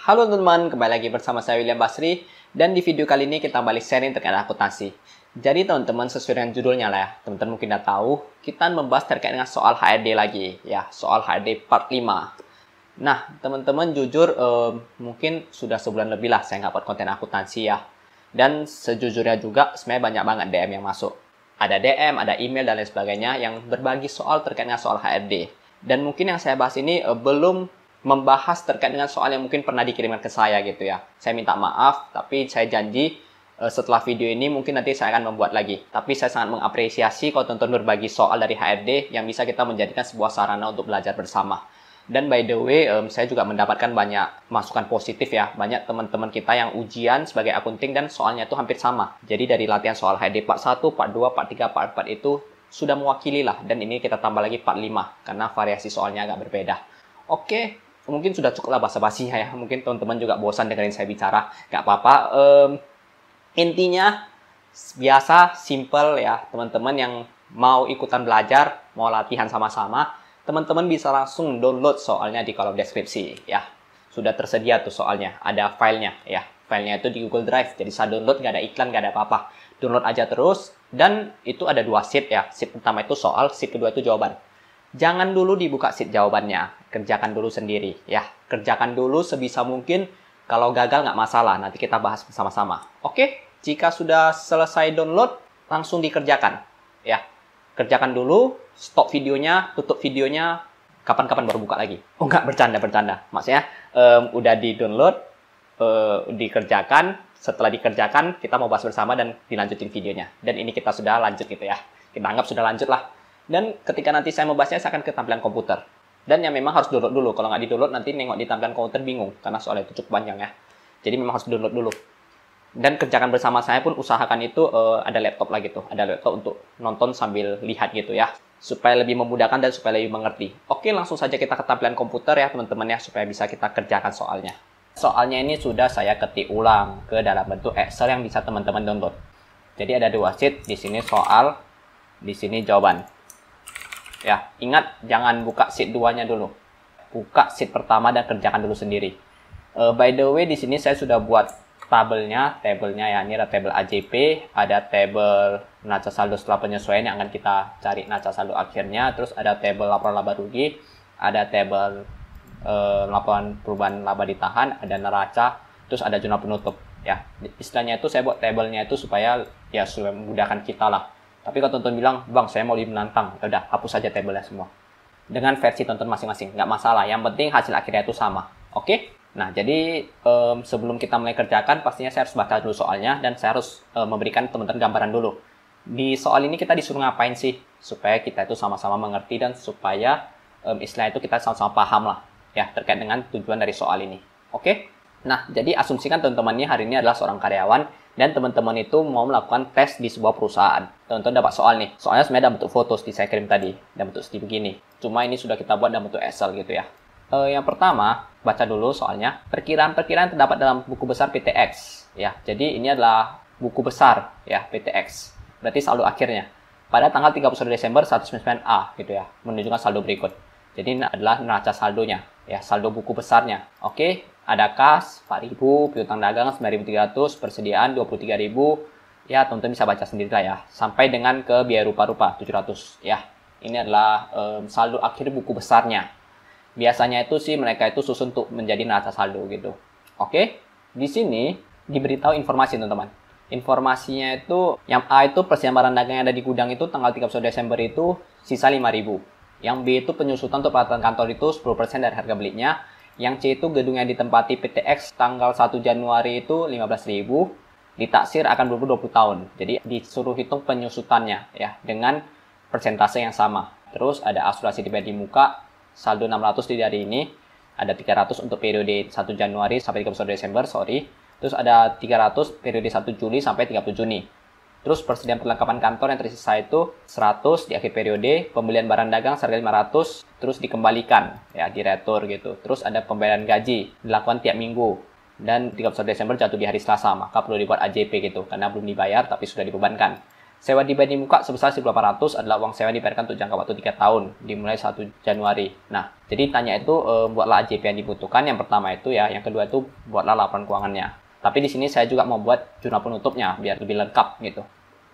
Halo teman-teman, kembali lagi bersama saya William Basri. Dan di video kali ini kita balik sharing terkait akuntansi. Jadi teman-teman, sesuai dengan judulnya lah ya, teman-teman mungkin udah tahu, kita membahas terkait dengan soal HRD lagi. Ya, soal HRD part 5. Nah, teman-teman jujur, mungkin sudah sebulan lebih lah saya nggak buat konten akuntansi ya. Dan sejujurnya juga, sebenarnya banyak banget DM yang masuk. Ada DM, ada email, dan lain sebagainya yang berbagi soal terkait dengan soal HRD. Dan mungkin yang saya bahas ini belum membahas terkait dengan soal yang mungkin pernah dikirimkan ke saya gitu ya. Saya minta maaf, tapi saya janji setelah video ini mungkin nanti saya akan membuat lagi. Tapi saya sangat mengapresiasi kalau teman-teman berbagi soal dari HRD yang bisa kita menjadikan sebuah sarana untuk belajar bersama. Dan by the way, saya juga mendapatkan banyak masukan positif ya. Banyak teman-teman kita yang ujian sebagai akunting dan soalnya itu hampir sama. Jadi dari latihan soal HRD part 1, part 2, part 3, part 4 itu sudah mewakili lah. Dan ini kita tambah lagi part 5 karena variasi soalnya agak berbeda. Oke, mungkin sudah cukup lah basa-basinya ya. Mungkin teman-teman juga bosan dengerin saya bicara. Gak apa-apa. Intinya biasa, simple ya. Teman-teman yang mau ikutan belajar, mau latihan sama-sama, teman-teman bisa langsung download soalnya di kolom deskripsi ya. Sudah tersedia tuh soalnya, ada filenya ya. Filenya itu di Google Drive, jadi saya download, gak ada iklan, gak ada apa-apa. Download aja terus, dan itu ada 2 sheet ya. Sheet pertama itu soal, sheet kedua itu jawaban. Jangan dulu dibuka sheet jawabannya, kerjakan dulu sendiri ya. Kerjakan dulu sebisa mungkin, kalau gagal nggak masalah, nanti kita bahas bersama-sama. Oke, jika sudah selesai download, langsung dikerjakan ya. Kerjakan dulu, stop videonya, tutup videonya, kapan-kapan baru buka lagi. Oh nggak, bercanda. Maksudnya udah di-download, dikerjakan, setelah dikerjakan, kita mau bahas bersama dan dilanjutin videonya. Dan ini kita sudah lanjut gitu ya. Kita anggap sudah lanjut lah. Dan ketika nanti saya membahasnya, saya akan ke tampilan komputer. Dan yang memang harus download dulu. Kalau nggak di-download, nanti nengok di tampilan komputer bingung. Karena soalnya itu cukup panjang ya. Jadi memang harus download dulu. Dan kerjakan bersama saya pun usahakan itu ada laptop lah gitu. Ada laptop untuk nonton sambil lihat gitu ya. Supaya lebih memudahkan dan supaya lebih mengerti. Oke, langsung saja kita ke tampilan komputer ya teman-teman ya. Supaya bisa kita kerjakan soalnya. Soalnya ini sudah saya ketik ulang ke dalam bentuk Excel yang bisa teman-teman download. Jadi ada 2 sheet. Di sini soal, di sini jawaban. Ya, ingat jangan buka sheet 2-nya dulu. Buka sheet pertama dan kerjakan dulu sendiri. By the way, di sini saya sudah buat tabelnya ya. Ini ada tabel AJP, ada tabel neraca saldo setelah penyesuaian yang akan kita cari neraca saldo akhirnya, terus ada tabel laporan laba rugi, ada tabel laporan perubahan laba ditahan, ada neraca, terus ada jurnal penutup ya. Istilahnya itu saya buat tabelnya itu supaya ya supaya memudahkan kita lah. Tapi kalau tonton bilang, bang saya mau lebih menantang, udah hapus saja tabelnya semua. Dengan versi tonton masing-masing, nggak masalah. Yang penting hasil akhirnya itu sama. Oke? Nah, jadi sebelum kita mulai kerjakan, pastinya saya harus baca dulu soalnya, dan saya harus memberikan teman-teman gambaran dulu. Di soal ini kita disuruh ngapain sih? Supaya kita itu sama-sama mengerti, dan supaya istilah itu kita sama-sama paham lah. Ya, terkait dengan tujuan dari soal ini. Oke? Nah, jadi asumsikan teman-teman ini hari ini adalah seorang karyawan, dan teman-teman itu mau melakukan tes di sebuah perusahaan. Teman-teman dapat soal nih. Soalnya sebenarnya dalam bentuk foto seperti saya kirim tadi. Dalam bentuk seperti begini. Cuma ini sudah kita buat dalam bentuk Excel gitu ya. Yang pertama, baca dulu soalnya. Perkiraan-perkiraan terdapat dalam buku besar PTX. Ya, jadi ini adalah buku besar ya PTX. Berarti saldo akhirnya. Pada tanggal 31 Desember 1999A gitu ya. Menunjukkan saldo berikut. Jadi ini adalah neraca saldonya. Ya, saldo buku besarnya. Oke. Ada kas 4.000, piutang dagang 9.300, persediaan 23.000. Ya, teman-teman bisa baca sendiri lah ya. Sampai dengan ke biaya rupa-rupa 700 ya. Ini adalah saldo akhir buku besarnya. Biasanya itu sih mereka itu susun untuk menjadi neraca saldo gitu. Oke. Di sini diberitahu informasi teman-teman. Informasinya itu yang A itu persediaan barang dagang yang ada di gudang itu tanggal 31 Desember itu sisa 5.000. Yang B itu penyusutan untuk peralatan kantor itu 10% dari harga belinya. Yang C itu gedung yang ditempati PTX tanggal 1 Januari itu 15.000, ditaksir akan berumur 20 tahun. Jadi disuruh hitung penyusutannya ya dengan persentase yang sama. Terus ada asuransi dibayar di muka, saldo 600 di hari ini, ada 300 untuk periode 1 Januari sampai 31 Desember, Terus ada 300 periode 1 Juli sampai 30 Juni. Terus persediaan perlengkapan kantor yang tersisa itu 100 di akhir periode, pembelian barang dagang seharga 500, terus dikembalikan ya di retur gitu. Terus ada pembayaran gaji dilakukan tiap minggu dan 31 Desember jatuh di hari Selasa, maka perlu dibuat AJP gitu karena belum dibayar tapi sudah dibebankan. Sewa dibayar di muka sebesar 1.800 adalah uang sewa yang dibayarkan untuk jangka waktu 3 tahun, dimulai 1 Januari. Nah, jadi tanya itu buatlah AJP yang dibutuhkan. Yang pertama itu ya, yang kedua itu buatlah laporan keuangannya. Tapi di sini saya juga mau buat jurnal penutupnya biar lebih lengkap gitu.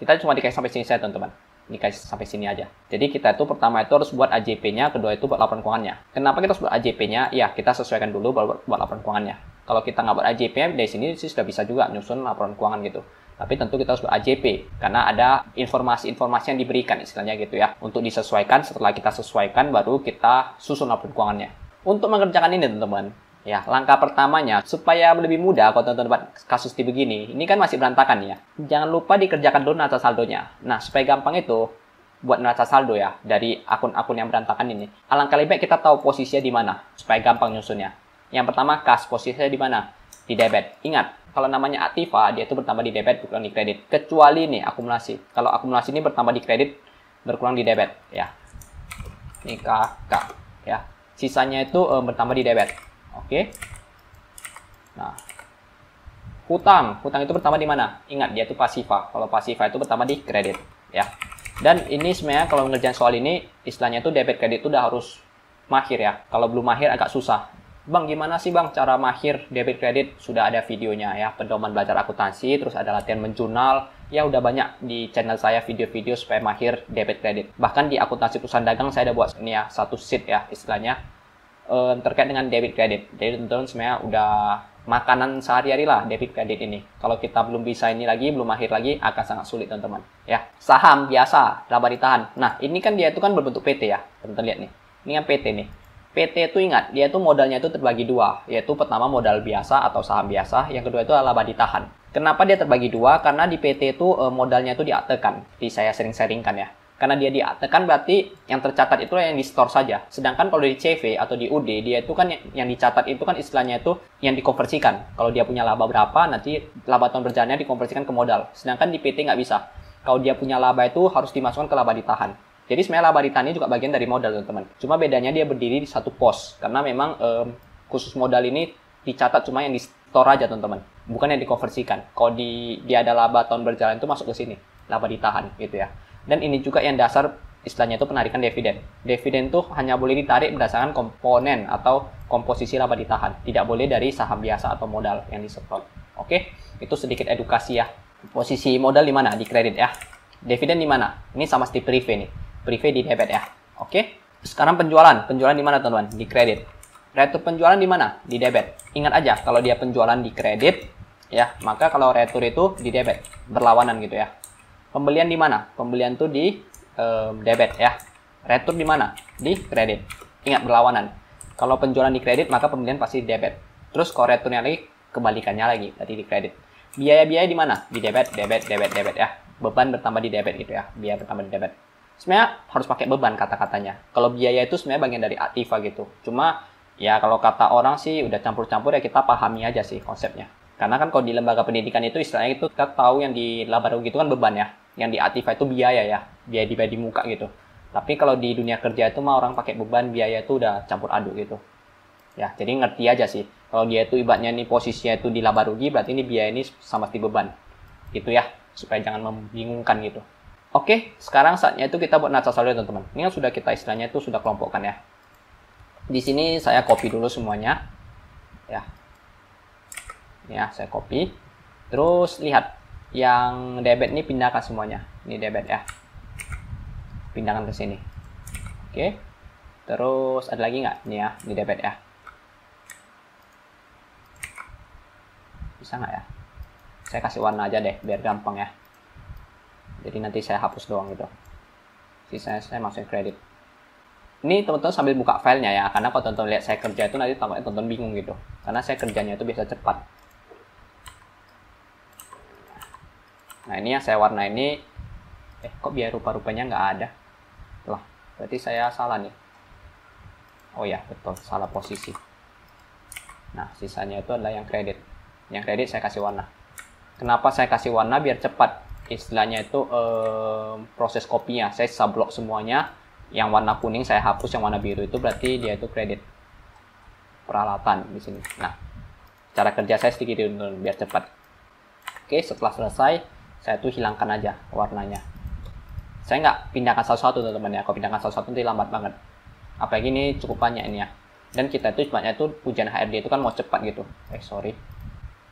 Kita cuma dikasih sampai sini saja teman-teman. Dikasih sampai sini aja. Jadi kita itu pertama itu harus buat AJP-nya, kedua itu buat laporan keuangannya. Kenapa kita harus buat AJP-nya? Ya, kita sesuaikan dulu baru buat laporan keuangannya. Kalau kita nggak buat AJP-nya, dari sini sih sudah bisa juga nyusun laporan keuangan gitu. Tapi tentu kita harus buat AJP, karena ada informasi-informasi yang diberikan istilahnya gitu ya. Untuk disesuaikan, setelah kita sesuaikan, baru kita susun laporan keuangannya. Untuk mengerjakan ini teman-teman, ya langkah pertamanya, supaya lebih mudah kalau teman-teman kasus di begini, ini kan masih berantakan ya. Jangan lupa dikerjakan dulu neraca saldonya. Nah, supaya gampang itu, buat neraca saldo ya, dari akun-akun yang berantakan ini. Alangkah lebih baik kita tahu posisinya di mana, supaya gampang nyusunnya. Yang pertama, kas, posisinya di mana? Di debit. Ingat, kalau namanya aktiva, dia itu bertambah di debit, berkurang di kredit. Kecuali nih, akumulasi. Kalau akumulasi ini bertambah di kredit, berkurang di debit. Ya. Ini KK. Ya. Sisanya itu bertambah di debit. Oke. Nah. Hutang. Hutang itu bertambah di mana? Ingat, dia itu pasiva. Kalau pasiva itu bertambah di kredit. Ya. Dan ini sebenarnya kalau ngerjain soal ini, istilahnya itu debit kredit itu udah harus mahir ya. Kalau belum mahir agak susah. Bang, gimana sih bang cara mahir debit kredit? Sudah ada videonya ya, pedoman belajar akuntansi, terus ada latihan menjurnal. Ya udah banyak di channel saya video-video supaya mahir debit kredit. Bahkan di akuntansi perusahaan dagang saya ada buat ini ya, satu sheet ya istilahnya terkait dengan debit kredit. Jadi teman-teman sebenarnya udah makanan sehari-hari lah debit kredit ini. Kalau kita belum bisa ini lagi, belum mahir lagi, akan sangat sulit teman-teman. Ya, saham biasa, laba ditahan. Nah, ini kan dia itu kan berbentuk PT ya, teman-teman lihat nih. Ini kan PT nih. PT itu ingat, dia itu modalnya itu terbagi dua, yaitu pertama modal biasa atau saham biasa, yang kedua itu adalah laba ditahan. Kenapa dia terbagi dua? Karena di PT itu modalnya itu diaktekan, di saya sering-seringkan ya. Karena dia diaktekan berarti yang tercatat itu yang di store saja. Sedangkan kalau di CV atau di UD, dia itu kan yang dicatat itu kan istilahnya itu yang dikonversikan. Kalau dia punya laba berapa, nanti laba tahun berjalannya dikonversikan ke modal. Sedangkan di PT nggak bisa. Kalau dia punya laba itu harus dimasukkan ke laba ditahan. Jadi sebenarnya laba ditahan ini juga bagian dari modal teman-teman. Cuma bedanya dia berdiri di satu pos. Karena memang khusus modal ini dicatat cuma yang di store aja teman-teman. Bukan yang dikonversikan. Kalau dia ada laba tahun berjalan itu masuk ke sini. Laba ditahan gitu ya. Dan ini juga yang dasar istilahnya itu penarikan dividen. Dividen itu hanya boleh ditarik berdasarkan komponen atau komposisi laba ditahan. Tidak boleh dari saham biasa atau modal yang disetor. Oke, itu sedikit edukasi ya. Posisi modal di mana? Di kredit ya. Dividen di mana? Ini sama seperti prive nih. Prive di debit ya. Oke. Sekarang penjualan. Penjualan di mana teman-teman? Di kredit. Retur penjualan di mana? Di debit. Ingat aja kalau dia penjualan di kredit ya, maka kalau retur itu di debit. Berlawanan gitu ya. Pembelian di mana? Pembelian tuh di debit ya. Retur di mana? Di kredit. Ingat berlawanan. Kalau penjualan di kredit maka pembelian pasti di debit. Terus kalau returnya lagi kebalikannya lagi, berarti di kredit. Biaya-biaya di mana? Di debit, debit, debit, debit ya. Beban bertambah di debit gitu ya. Biaya bertambah di debit. Sebenarnya harus pakai beban kata-katanya. Kalau biaya itu sebenarnya bagian dari aktiva gitu. Cuma ya kalau kata orang sih udah campur-campur ya kita pahami aja sih konsepnya. Karena kan kalau di lembaga pendidikan itu istilahnya itu kita tahu yang di laba rugi itu kan beban ya. Yang di aktiva itu biaya ya. Biaya dibayar di muka gitu. Tapi kalau di dunia kerja itu mah orang pakai beban, biaya itu udah campur aduk gitu. Ya, jadi ngerti aja sih. Kalau dia itu ibaratnya nih posisinya itu di laba rugi, berarti ini biaya ini sama seperti beban. Gitu ya, supaya jangan membingungkan gitu. Oke, sekarang saatnya itu kita buat neraca saldo teman-teman. Ini yang sudah kita istilahnya itu sudah kelompokkan ya. Di sini saya copy dulu semuanya. Ya. Ya, saya copy. Terus lihat yang debit ini pindahkan semuanya. Ini debit ya. Pindahkan ke sini. Oke. Terus ada lagi nggak? Ini ya, ini debit ya. Bisa nggak ya? Saya kasih warna aja deh, biar gampang ya. Jadi nanti saya hapus doang gitu. Sisanya saya masukin kredit. Ini teman-teman sambil buka filenya ya, karena kalau teman-teman lihat saya kerja itu nanti tampaknya teman-teman bingung gitu. Karena saya kerjanya itu biasa cepat. Nah ini yang saya warna ini, kok biar rupa-rupanya nggak ada? Lah, berarti saya salah nih. Oh ya, betul, salah posisi. Nah, sisanya itu adalah yang kredit. Yang kredit saya kasih warna. Kenapa saya kasih warna? Biar cepat. Istilahnya itu proses kopinya. Saya sablok semuanya. Yang warna kuning saya hapus, yang warna biru itu berarti dia itu kredit. Peralatan di sini. Nah, cara kerja saya sedikit dulu biar cepat. Oke, setelah selesai, saya tuh hilangkan aja warnanya. Saya nggak pindahkan satu-satu teman-teman ya. Kalau pindahkan satu-satu nanti lambat banget. Apalagi ini cukup banyak ini ya. Dan kita itu sebenarnya itu ujian HRD itu kan mau cepat gitu. Sorry.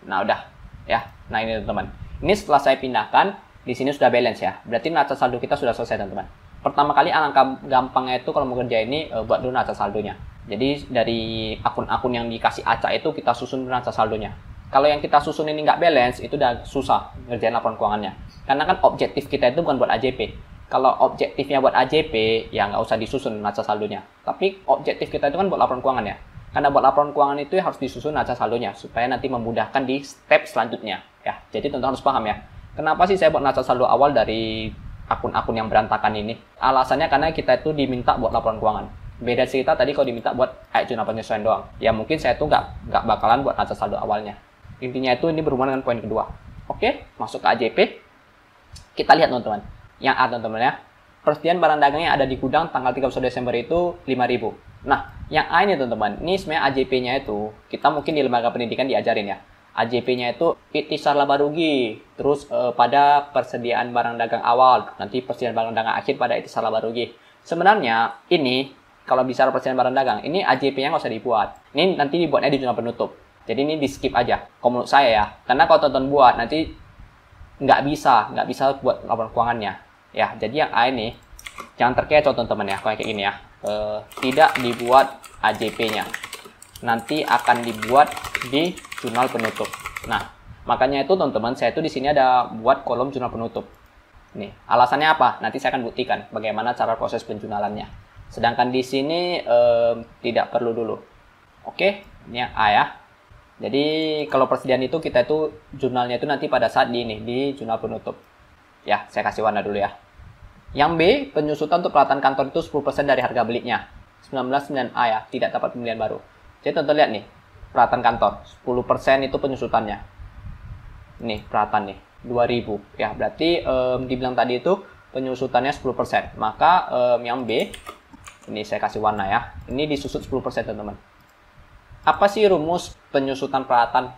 Nah udah ya. Nah ini teman-teman. Ini setelah saya pindahkan, di sini sudah balance ya. Berarti neraca saldo kita sudah selesai teman-teman. Pertama kali alangkah gampangnya itu kalau mau kerja ini buat dulu neraca saldonya. Jadi dari akun-akun yang dikasih acak itu kita susun neraca saldonya. Kalau yang kita susun ini nggak balance, itu udah susah ngerjain laporan keuangannya. Karena kan objektif kita itu bukan buat AJP. Kalau objektifnya buat AJP, ya nggak usah disusun neraca saldonya. Tapi objektif kita itu kan buat laporan keuangan ya. Karena buat laporan keuangan itu harus disusun neraca saldonya, supaya nanti memudahkan di step selanjutnya. Ya, jadi teman-teman harus paham ya. Kenapa sih saya buat neraca saldo awal dari akun-akun yang berantakan ini? Alasannya karena kita itu diminta buat laporan keuangan. Beda cerita tadi kalau diminta buat jurnal penyesuaian doang. Ya mungkin saya tuh nggak bakalan buat neraca saldo awalnya. Intinya itu ini berhubungan dengan poin kedua. Oke, masuk ke AJP. Kita lihat teman-teman. Yang A teman-teman ya. Persediaan barang dagang yang ada di gudang tanggal 31 Desember itu 5.000. Nah, yang A ini teman-teman. Ini sebenarnya AJP-nya itu, kita mungkin di lembaga pendidikan diajarin ya. AJP-nya itu ikhtisar laba rugi. Terus pada persediaan barang dagang awal. Nanti persediaan barang dagang akhir pada ikhtisar laba rugi. Sebenarnya ini, kalau bicara persediaan barang dagang, ini AJP-nya nggak usah dibuat. Ini nanti dibuatnya di jurnal penutup. Jadi ini di skip aja, kalau menurut saya ya. Karena kalau tonton buat nanti nggak bisa buat laporan keuangannya. Ya, jadi yang A ini jangan terkecoh teman-teman ya, kayak gini ya. Tidak dibuat AJP-nya. Nanti akan dibuat di jurnal penutup. Nah, makanya itu teman-teman, saya itu di sini ada buat kolom jurnal penutup. Nih, alasannya apa? Nanti saya akan buktikan bagaimana cara proses penjurnalannya. Sedangkan di sini tidak perlu dulu. Oke, ini yang A ya. Jadi kalau persediaan itu kita itu jurnalnya itu nanti pada saat di jurnal penutup. Ya, saya kasih warna dulu ya. Yang B, penyusutan untuk peralatan kantor itu 10% dari harga belinya. 19.9A ya, tidak dapat pembelian baru. Jadi tonton lihat nih, peralatan kantor 10% itu penyusutannya. Nih, peralatan nih 2.000 ya. Berarti dibilang tadi itu penyusutannya 10%. Maka yang B ini saya kasih warna ya. Ini disusut 10% teman-teman. Apa sih rumus penyusutan peralatan?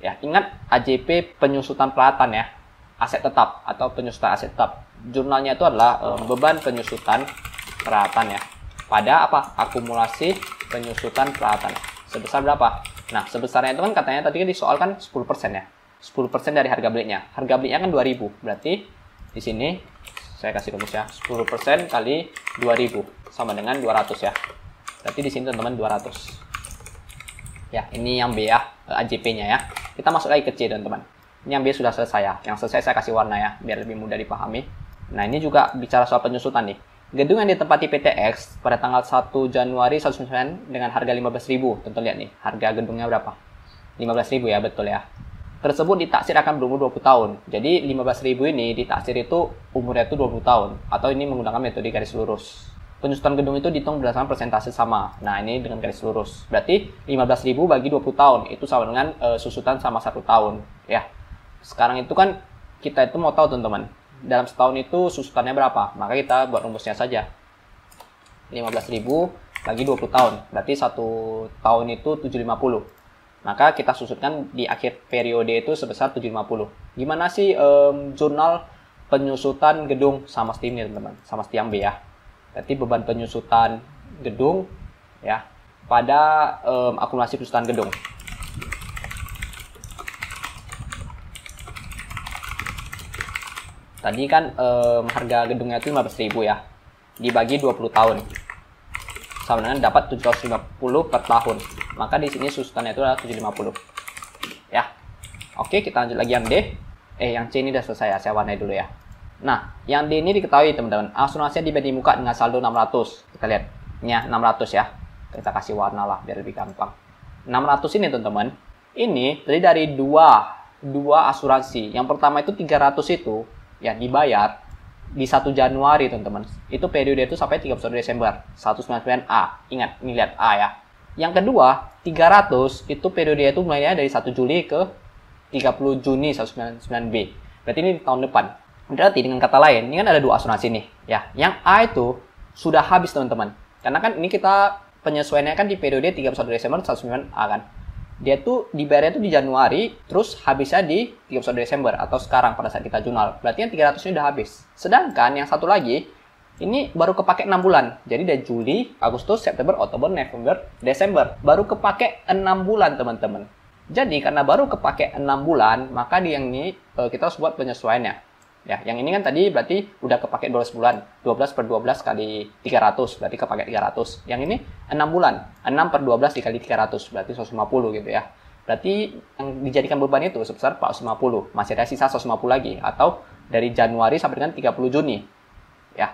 Ya, ingat AJP penyusutan peralatan ya. Aset tetap atau penyusutan aset tetap. Jurnalnya itu adalah beban penyusutan peralatan ya. Pada apa? Akumulasi penyusutan peralatan. Sebesar berapa? Nah, sebesarnya itu kan katanya tadi kan di soal kan 10% ya. 10% dari harga belinya. Harga belinya kan 2.000. Berarti di sini saya kasih rumus ya. 10% kali 2.000 sama dengan 200 ya. Berarti di sini teman-teman 200. Ya, ini yang B ya, AJP-nya ya. Kita masuk lagi ke C, teman-teman. Ini yang B sudah selesai ya. Yang selesai saya kasih warna ya, biar lebih mudah dipahami. Nah, ini juga bicara soal penyusutan nih. Gedung yang ditempati PTX pada tanggal 1 Januari 1999 dengan harga 15.000. Tentu lihat nih, harga gedungnya berapa? 15.000 ya, betul ya. Tersebut ditaksir akan berumur 20 tahun. Jadi 15.000 ini ditaksir itu umurnya itu 20 tahun. Atau ini menggunakan metode garis lurus. Penyusutan gedung itu dihitung berdasarkan persentase sama. Nah, ini dengan garis lurus. Berarti 15.000 bagi 20 tahun. Itu sama dengan susutan sama 1 tahun. Ya. Sekarang itu kan kita itu mau tahu teman-teman. Dalam setahun itu susutannya berapa? Maka kita buat rumusnya saja. 15.000 bagi 20 tahun. Berarti 1 tahun itu 750. Maka kita susutkan di akhir periode itu sebesar 750. Gimana sih jurnal penyusutan gedung? Sama seperti ini teman-teman. Sama seperti yang B ya. Berarti beban penyusutan gedung ya pada akumulasi penyusutan gedung. Tadi kan harga gedungnya itu 15.000 ya. Dibagi 20 tahun. Sama dengan dapat 750 per tahun. Maka di sini susutannya itu adalah 750. Ya. Oke, kita lanjut lagi yang D. Yang C ini udah selesai ya, saya warnai dulu ya. Nah, yang D ini diketahui teman-teman, asuransinya dibanding muka dengan saldo 600. Kita lihat, ini ya, 600 ya. Kita kasih warna lah, biar lebih gampang. 600 ini teman-teman, ini terdiri dari dua asuransi. Yang pertama itu 300 itu, ya dibayar di 1 Januari teman-teman. Itu periode itu sampai 31 Desember, 199A. Ingat, ini lihat A ya. Yang kedua, 300 itu periode itu mulainya dari 1 Juli ke 30 Juni 199B. Berarti ini di tahun depan. Berarti dengan kata lain, ini kan ada 2 asuransi nih. Ya, yang A itu sudah habis teman-teman. Karena kan ini kita penyesuaiannya kan di periode 31 Desember 199A kan. dia tuh dibayarnya tuh di Januari, terus habisnya di 31 Desember atau sekarang pada saat kita jurnal. Berarti yang 300 ini udah habis. Sedangkan yang satu lagi, ini baru kepake 6 bulan. Jadi dari Juli, Agustus, September, Oktober, November, Desember. Baru kepake 6 bulan, teman-teman. Jadi karena baru kepake 6 bulan, maka di yang ini kita harus buat penyesuaiannya. Ya, yang ini kan tadi berarti udah kepake 12 bulan. 12 per 12 kali 300, berarti kepake 300. Yang ini 6 bulan. 6 per 12 dikali 300, berarti 150 gitu ya. Berarti yang dijadikan beban itu sebesar 450. Masih ada sisa 150 lagi. Atau dari Januari sampai dengan 30 Juni. Ya,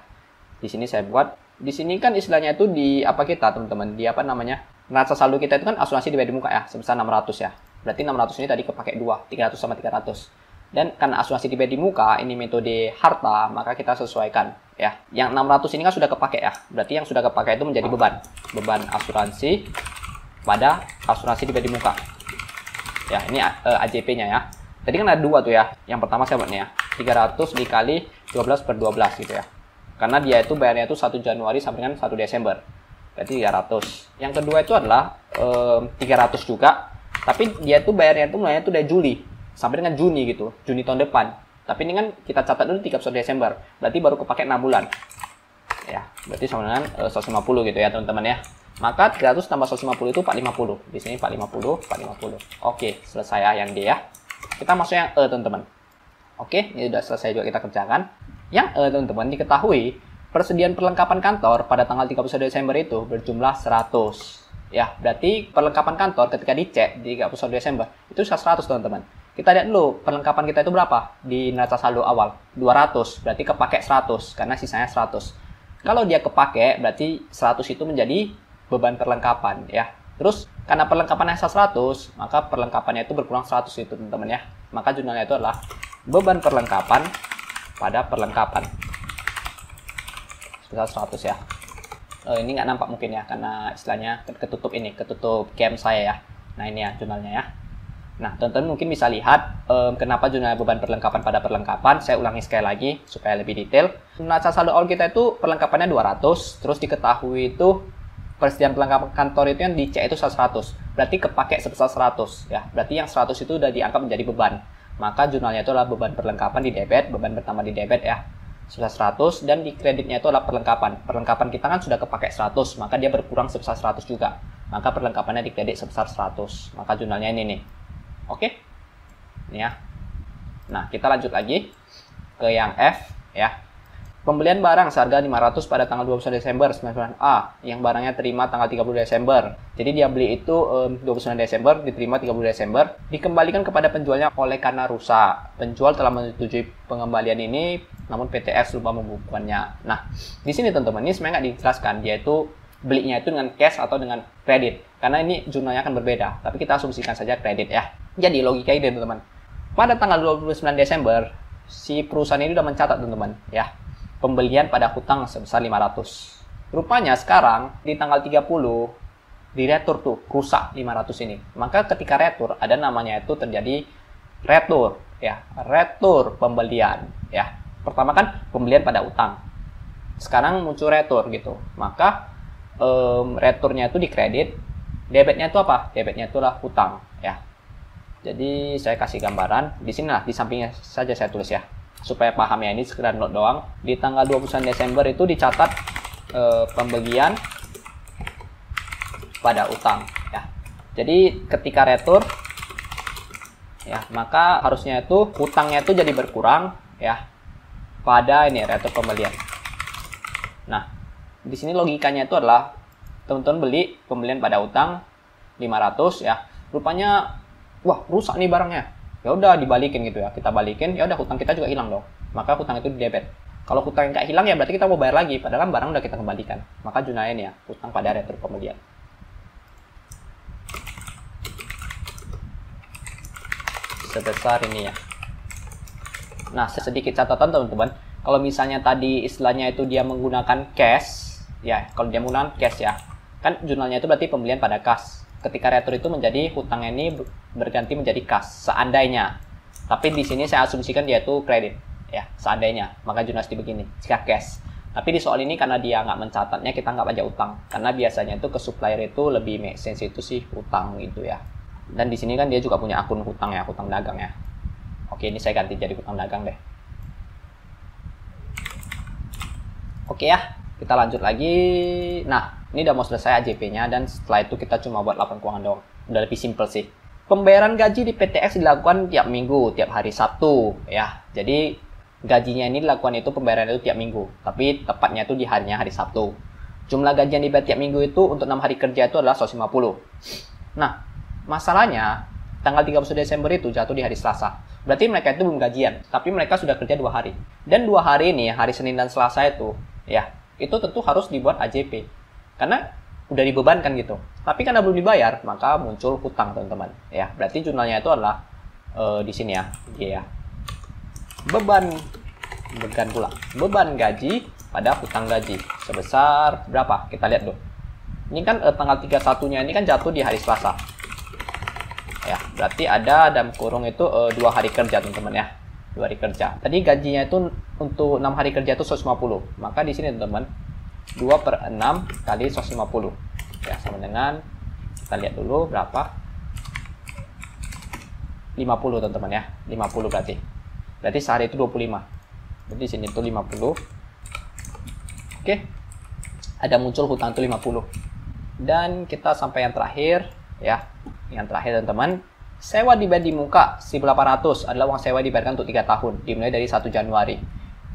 di sini saya buat. Di sini kan istilahnya itu di apa kita, teman-teman? Di apa namanya? Neraca saldo kita itu kan asuransi dibayar di muka ya, sebesar 600 ya. Berarti 600 ini tadi kepake 2, 300 sama 300. Dan karena asuransi dibayar di muka, ini metode harta, maka kita sesuaikan ya. Yang 600 ini kan sudah kepake ya. Berarti yang sudah kepake itu menjadi beban. Beban asuransi pada asuransi dibayar di muka. Ya, ini AJP-nya ya. Tadi kan ada 2 tuh ya. Yang pertama saya buatnya ya. 300 dikali 12 per 12 gitu ya. Karena dia itu bayarnya itu 1 Januari sampai dengan 1 Desember. Berarti 300. Yang kedua itu adalah 300 juga. Tapi dia tuh bayarnya itu mulainya itu dari Juli sampai dengan Juni gitu, Juni tahun depan. Tapi ini kan kita catat dulu 31 Desember, berarti baru kepake 6 bulan. Ya, berarti sama dengan 150 gitu ya teman-teman ya. Maka 300 tambah 150 itu 450. Di sini 450, 450. Oke, selesai ya yang D ya. Kita masuk yang E teman-teman. Oke, ini sudah selesai juga kita kerjakan. Yang E teman-teman diketahui persediaan perlengkapan kantor pada tanggal 31 Desember itu berjumlah 100. Ya, berarti perlengkapan kantor ketika dicek di 31 Desember itu 100 teman-teman. Kita lihat dulu perlengkapan kita itu berapa di neraca saldo awal. 200, berarti kepake 100 karena sisanya 100. Kalau dia kepake berarti 100 itu menjadi beban perlengkapan ya. Terus karena perlengkapannya 100, maka perlengkapannya itu berkurang 100 itu teman-teman ya. Maka jurnalnya itu adalah beban perlengkapan pada perlengkapan. Sebesar 100 ya. Ini nggak nampak mungkin ya karena istilahnya ketutup ini, ketutup cam saya ya. Nah ini ya jurnalnya ya. Nah, teman-teman mungkin bisa lihat kenapa jurnal beban perlengkapan pada perlengkapan. Saya ulangi sekali lagi supaya lebih detail. Neraca saldo awal kita itu perlengkapannya 200, terus diketahui itu persediaan perlengkapan kantor itu yang dicek itu 100. Berarti kepake sebesar 100 ya. Berarti yang 100 itu udah dianggap menjadi beban. Maka jurnalnya itu adalah beban perlengkapan di debit, beban bertambah di debit ya. Sebesar 100 dan di kreditnya itu adalah perlengkapan. Perlengkapan kita kan sudah kepake 100, maka dia berkurang sebesar 100 juga. Maka perlengkapannya di kredit sebesar 100. Maka jurnalnya ini nih. Oke, ini ya. Nah, kita lanjut lagi ke yang F ya. Pembelian barang seharga 500 pada tanggal 29 Desember 99A, yang barangnya terima tanggal 30 Desember. Jadi dia beli itu 29 Desember, diterima 30 Desember, dikembalikan kepada penjualnya oleh karena rusak. Penjual telah menyetujui pengembalian ini, namun PTX lupa membukukannya. Nah, di sini teman-teman ini sebenarnya nggak dijelaskan dia itu belinya itu dengan cash atau dengan kredit. Karena ini jurnalnya akan berbeda, tapi kita asumsikan saja kredit ya. Jadi logika ini teman-teman. Pada tanggal 29 Desember, si perusahaan ini sudah mencatat teman-teman ya. Pembelian pada hutang sebesar 500. Rupanya sekarang di tanggal 30 diretur tuh rusak 500 ini. Maka ketika retur ada namanya itu terjadi retur ya, retur pembelian ya. Pertama kan pembelian pada utang. Sekarang muncul retur gitu. Maka returnya itu di kredit, debitnya itu apa? Debitnya itu adalah hutang ya. Jadi saya kasih gambaran di sini lah, di sampingnya saja saya tulis ya. Supaya paham ya, ini sekedar note doang. Di tanggal 29 Desember itu dicatat pembelian pada utang ya. Jadi ketika retur ya, maka harusnya itu hutangnya itu jadi berkurang ya pada ini retur pembelian. Nah, di sini logikanya itu adalah teman-teman beli pembelian pada utang 500 ya. Rupanya wah, rusak nih barangnya. Ya udah dibalikin gitu ya, kita balikin, ya udah hutang kita juga hilang dong, maka hutang itu di debit. Kalau hutang nggak hilang ya berarti kita mau bayar lagi, padahal kan barang udah kita kembalikan. Maka jurnalnya ini ya, hutang pada retur pembelian. Sebesar ini ya. Nah, sedikit catatan teman-teman, kalau misalnya tadi istilahnya itu dia menggunakan cash, ya kalau dia menggunakan cash ya, kan jurnalnya itu berarti pembelian pada kas. Ketika retur itu menjadi hutangnya ini berganti menjadi kas seandainya. Tapi di sini saya asumsikan dia itu kredit ya, seandainya. Maka jurnal begini, jika cash. Tapi di soal ini karena dia nggak mencatatnya, kita nggak baca utang. Karena biasanya itu ke supplier itu lebih make sense itu sih utang gitu ya. Dan di sini kan dia juga punya akun hutang ya, hutang dagang ya. Oke, ini saya ganti jadi hutang dagang deh. Oke ya, kita lanjut lagi. Nah, ini udah mau selesai AJP-nya, dan setelah itu kita cuma buat laporan keuangan doang. Udah lebih simple sih. Pembayaran gaji di PTX dilakukan tiap minggu, tiap hari Sabtu ya. Jadi gajinya ini dilakukan itu pembayaran itu tiap minggu, tapi tepatnya itu di harinya hari Sabtu. Jumlah gaji yang dibayar tiap minggu itu untuk 6 hari kerja itu adalah 150. Nah, masalahnya tanggal 31 Desember itu jatuh di hari Selasa. Berarti mereka itu belum gajian, tapi mereka sudah kerja 2 hari. Dan 2 hari ini, hari Senin dan Selasa itu, ya, itu tentu harus dibuat AJP. Karena udah dibebankan gitu. Tapi karena belum dibayar, maka muncul hutang, teman-teman. Ya, berarti jurnalnya itu adalah di sini ya, ya. Beban gaji pada hutang gaji sebesar berapa? Kita lihat dulu. Ini kan tanggal 31-nya ini kan jatuh di hari Selasa. Ya, berarti ada dalam kurung itu 2 hari kerja, teman-teman ya. 2 hari kerja. Tadi gajinya itu untuk 6 hari kerja itu 150. Maka di sini, teman-teman, 2/6 kali 150. Ya, sama dengan, kita lihat dulu berapa. 50, teman-teman ya. 50 berarti. Berarti sehari itu 25. Jadi di sini itu 50. Oke. Ada muncul hutang itu 50. Dan kita sampai yang terakhir ya. Yang terakhir, teman-teman, sewa dibayar di muka 1.800 adalah uang sewa dibayarkan untuk 3 tahun, dimulai dari 1 Januari.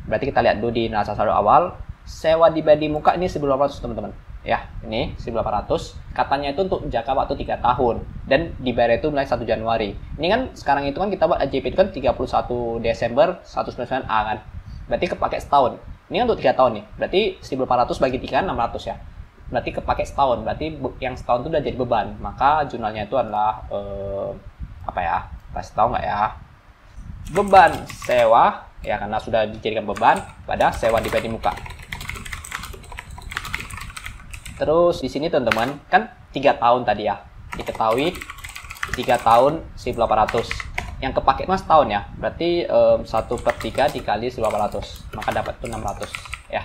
Berarti kita lihat dulu di neraca saldo awal, sewa dibayar di muka ini 1.800, teman-teman. Ya, ini 1.800. Katanya itu untuk jangka waktu 3 tahun dan dibayar itu mulai 1 Januari. Ini kan sekarang itu kan kita buat AJP itu kan 31 Desember 199A kan. Berarti kepake setahun. Ini kan untuk 3 tahun nih. Berarti 1.800 bagi 3 kan 600 ya. Berarti kepake setahun, berarti yang setahun itu udah jadi beban. Maka jurnalnya itu adalah apa ya? Kasih tahu nggak ya? Beban sewa ya, karena sudah dijadikan beban pada sewa dibayar di muka. Terus di sini, teman-teman, kan 3 tahun tadi ya. Diketahui 3 tahun 1.800. Yang kepake mas tahun ya. Berarti 1/3 dikali 1.800. Maka dapat itu 600 ya.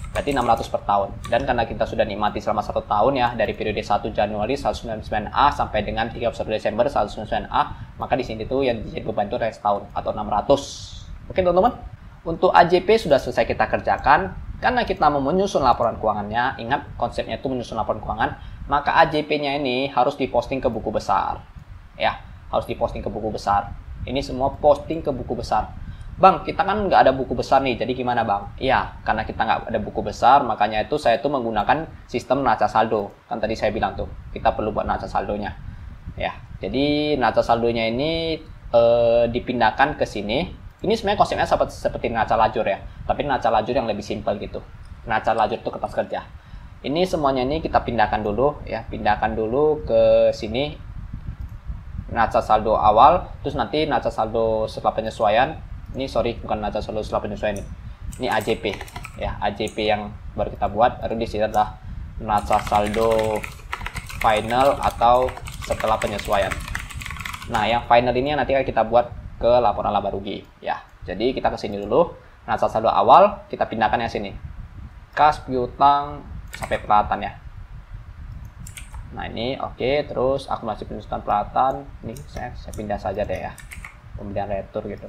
Berarti 600 per tahun. Dan karena kita sudah nikmati selama 1 tahun ya, dari periode 1 Januari 199A sampai dengan 31 Desember 199A, maka di sini tuh yang jadi beban itu adalah setahun atau 600. Oke, teman-teman. Untuk AJP sudah selesai kita kerjakan. Karena kita mau menyusun laporan keuangannya, ingat konsepnya itu menyusun laporan keuangan, maka AJP-nya ini harus diposting ke buku besar. Ya, harus diposting ke buku besar. Ini semua posting ke buku besar. Bang, kita kan nggak ada buku besar nih, jadi gimana bang? Iya, karena kita nggak ada buku besar, makanya itu saya tuh menggunakan sistem neraca saldo. Kan tadi saya bilang tuh, kita perlu buat neraca saldonya. Ya, jadi neraca saldonya ini dipindahkan ke sini. Ini sebenarnya konsepnya seperti neraca lajur ya, tapi neraca lajur yang lebih simpel gitu. Neraca lajur itu kertas kerja. Ini semuanya ini kita pindahkan dulu ya, pindahkan dulu ke sini. Neraca saldo awal, terus nanti neraca saldo setelah penyesuaian. Ini sorry, bukan neraca saldo setelah penyesuaian ini AJP ya, AJP yang baru kita buat. Baru di sini adalah neraca saldo final atau setelah penyesuaian. Nah, yang final ini nanti kita buat ke laporan laba rugi ya. Jadi kita ke sini dulu, neraca saldo awal kita pindahkan yang sini, kas piutang sampai peralatan ya. Nah ini oke. Terus akumulasi penyusutan peralatan ini saya pindah saja deh ya, pembelian retur gitu.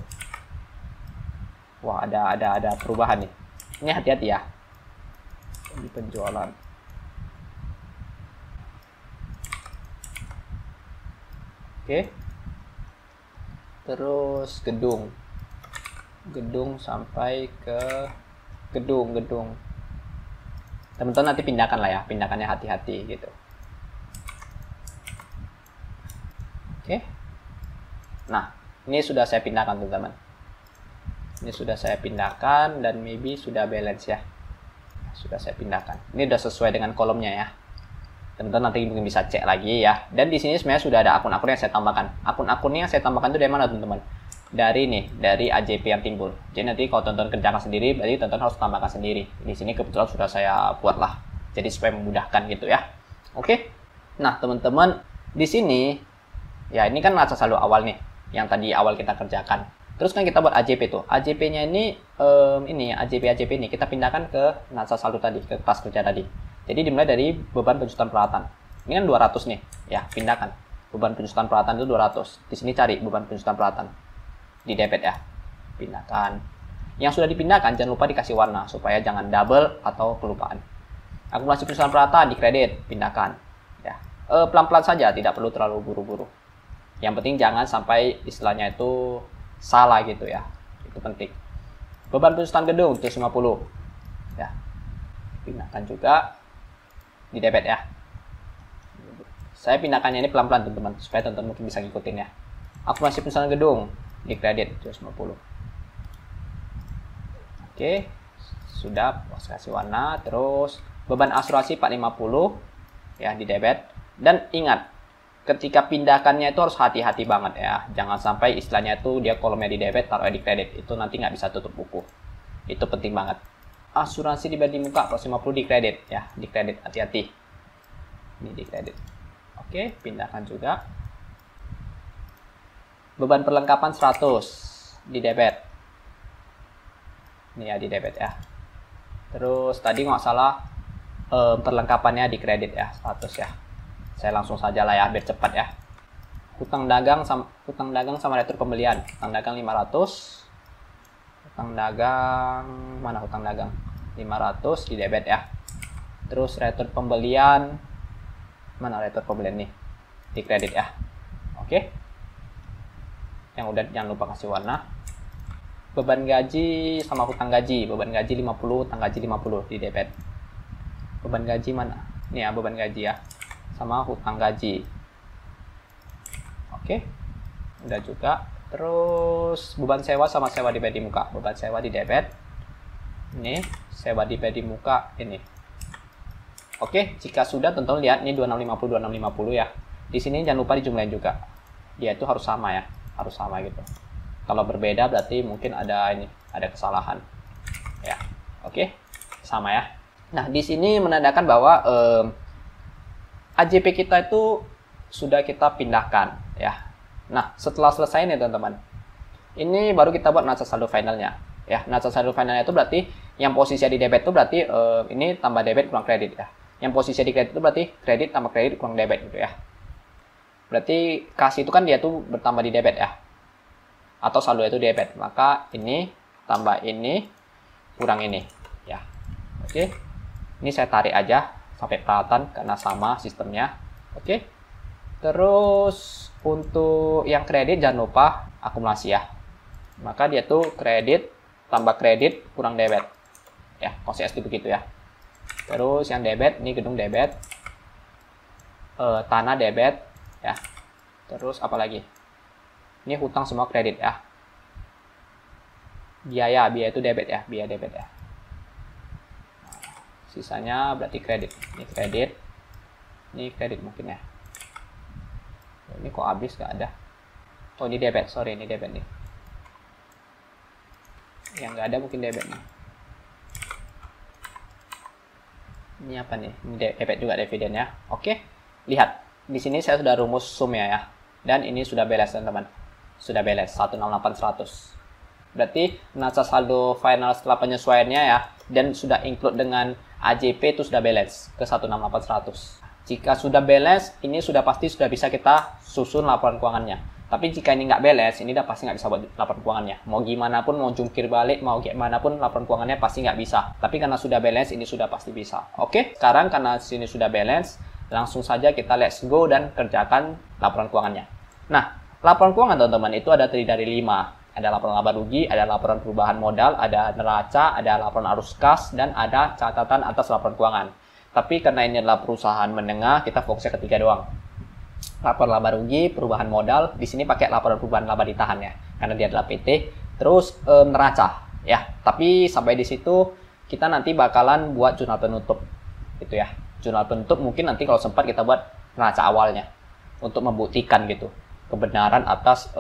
Wah, ada perubahan nih. Ini hati-hati ya di penjualan. Oke. Terus gedung sampai ke gedung. Teman-teman nanti pindahkan lah ya, pindahkannya hati-hati gitu. Oke. Nah, ini sudah saya pindahkan, teman-teman. Ini sudah saya pindahkan dan maybe sudah balance ya. Sudah saya pindahkan. Ini sudah sesuai dengan kolomnya ya. Teman-teman nanti mungkin bisa cek lagi ya. Dan di sini sebenarnya sudah ada akun-akun yang saya tambahkan. Akun-akunnya yang saya tambahkan itu dari mana, teman-teman? Dari AJP yang timbul. Jadi nanti kalau teman-teman kerjakan sendiri, berarti teman-teman harus tambahkan sendiri. Di sini kebetulan sudah saya buat lah. Jadi supaya memudahkan gitu ya. Oke. Nah, teman-teman, di sini ya ini kan neraca saldo awal nih, yang tadi awal kita kerjakan. Terus kan kita buat AJP tuh. AJP-nya ini AJP ini kita pindahkan ke neraca saldo tadi, ke kertas kerja tadi. Jadi dimulai dari beban penjualan peralatan. Ini kan 200 nih. Ya, pindahkan. Beban penjutaan peralatan itu 200. Di sini cari beban penjutaan peralatan. Di debit ya. Pindahkan. Yang sudah dipindahkan jangan lupa dikasih warna supaya jangan double atau kelupaan. Akumulasi penjutaan peralatan di kredit, pindahkan. Ya. Pelan-pelan saja, tidak perlu terlalu buru-buru. Yang penting jangan sampai istilahnya itu salah gitu ya. Itu penting. Beban penjutaan gedung 150. Ya. Pindahkan juga di debit ya. Saya pindahkannya ini pelan-pelan teman-teman supaya teman-teman mungkin bisa ngikutin ya. Akumulasi penjutaan gedung di kredit 250. Oke, sudah kasih warna. Terus beban asuransi 450 ya di debit. Dan ingat, ketika pindahkannya itu harus hati-hati banget ya. Jangan sampai istilahnya itu dia kolomnya di debit taruh di kredit, itu nanti nggak bisa tutup buku. Itu penting banget. Asuransi dibayar di muka 150 di kredit ya, di kredit hati-hati. Ini di kredit. Oke, pindahkan juga. Beban perlengkapan 100 di debit. Ini ya di debit ya. Terus tadi nggak salah perlengkapannya di kredit ya, 100 ya. Saya langsung saja lah ya biar cepat ya. Hutang dagang sama retur pembelian. Hutang dagang 500. Hutang dagang mana hutang dagang? 500 di debit ya. Terus retur pembelian mana retur pembelian nih? Di kredit ya. Oke. Yang udah jangan lupa kasih warna. Beban gaji sama hutang gaji. Beban gaji 50, hutang gaji 50 di debit. Beban gaji mana? Ini ya beban gaji ya. Sama hutang gaji. Oke. Udah juga. Terus beban sewa sama sewa dibayar di muka. Beban sewa di debit. Ini sewa dibayar di muka ini. Oke, jika sudah tonton lihat ini 2650 ya. Di sini jangan lupa dijumlahin juga. Dia itu harus sama ya, harus sama gitu. Kalau berbeda berarti mungkin ada kesalahan. Ya. Oke. Sama ya. Nah, di sini menandakan bahwa AJP kita itu sudah kita pindahkan ya. Nah, setelah selesai nih teman-teman. Ini baru kita buat neraca saldo finalnya. Ya, neraca saldo finalnya itu berarti yang posisi di debit itu berarti ini tambah debit kurang kredit ya. Yang posisi di kredit itu berarti kredit tambah kredit kurang debit gitu ya. Berarti kas itu kan dia tuh bertambah di debit ya. Atau saldo itu debit. Maka ini tambah ini kurang ini ya. Oke. Ini saya tarik aja sampai peralatan karena sama sistemnya. Oke. Terus untuk yang kredit jangan lupa akumulasi ya. Maka dia tuh kredit tambah kredit kurang debit. Ya, konsep itu begitu ya. Terus yang debit, ini gedung debit, tanah debit, ya. Terus apa lagi? Ini hutang semua kredit ya. Biaya itu debit ya, biaya debit ya. Sisanya berarti kredit. Ini kredit mungkin ya. Ini kok habis gak ada? Oh ini debit, sorry ini debit nih. Yang nggak ada mungkin debit nih. Ini apa nih? Ini debit juga dividen ya. Oke, lihat di sini saya sudah rumus sumnya ya. Dan ini sudah balance teman-teman. Sudah balance 168.100. Berarti neraca saldo final setelah penyesuaiannya ya, dan sudah include dengan AJP itu sudah balance ke 168.100. Jika sudah balance, ini sudah pasti sudah bisa kita susun laporan keuangannya. Tapi jika ini nggak balance, ini udah pasti nggak bisa buat laporan keuangannya. Mau gimana pun, mau jungkir balik, mau gimana pun, laporan keuangannya pasti nggak bisa. Tapi karena sudah balance, ini sudah pasti bisa. Oke, sekarang karena sini sudah balance, langsung saja kita let's go dan kerjakan laporan keuangannya. Nah, laporan keuangan teman-teman itu ada terdiri dari 5. Ada laporan laba rugi, ada laporan perubahan modal, ada neraca, ada laporan arus kas, dan ada catatan atas laporan keuangan. Tapi karena ini adalah perusahaan menengah, kita fokusnya ke 3 doang. Laporan laba rugi, perubahan modal, di sini pakai laporan perubahan laba ditahan ya, karena dia adalah PT. Terus neraca ya. Tapi sampai di situ kita nanti bakalan buat jurnal penutup gitu ya. Jurnal penutup mungkin nanti kalau sempat kita buat neraca awalnya untuk membuktikan gitu kebenaran atas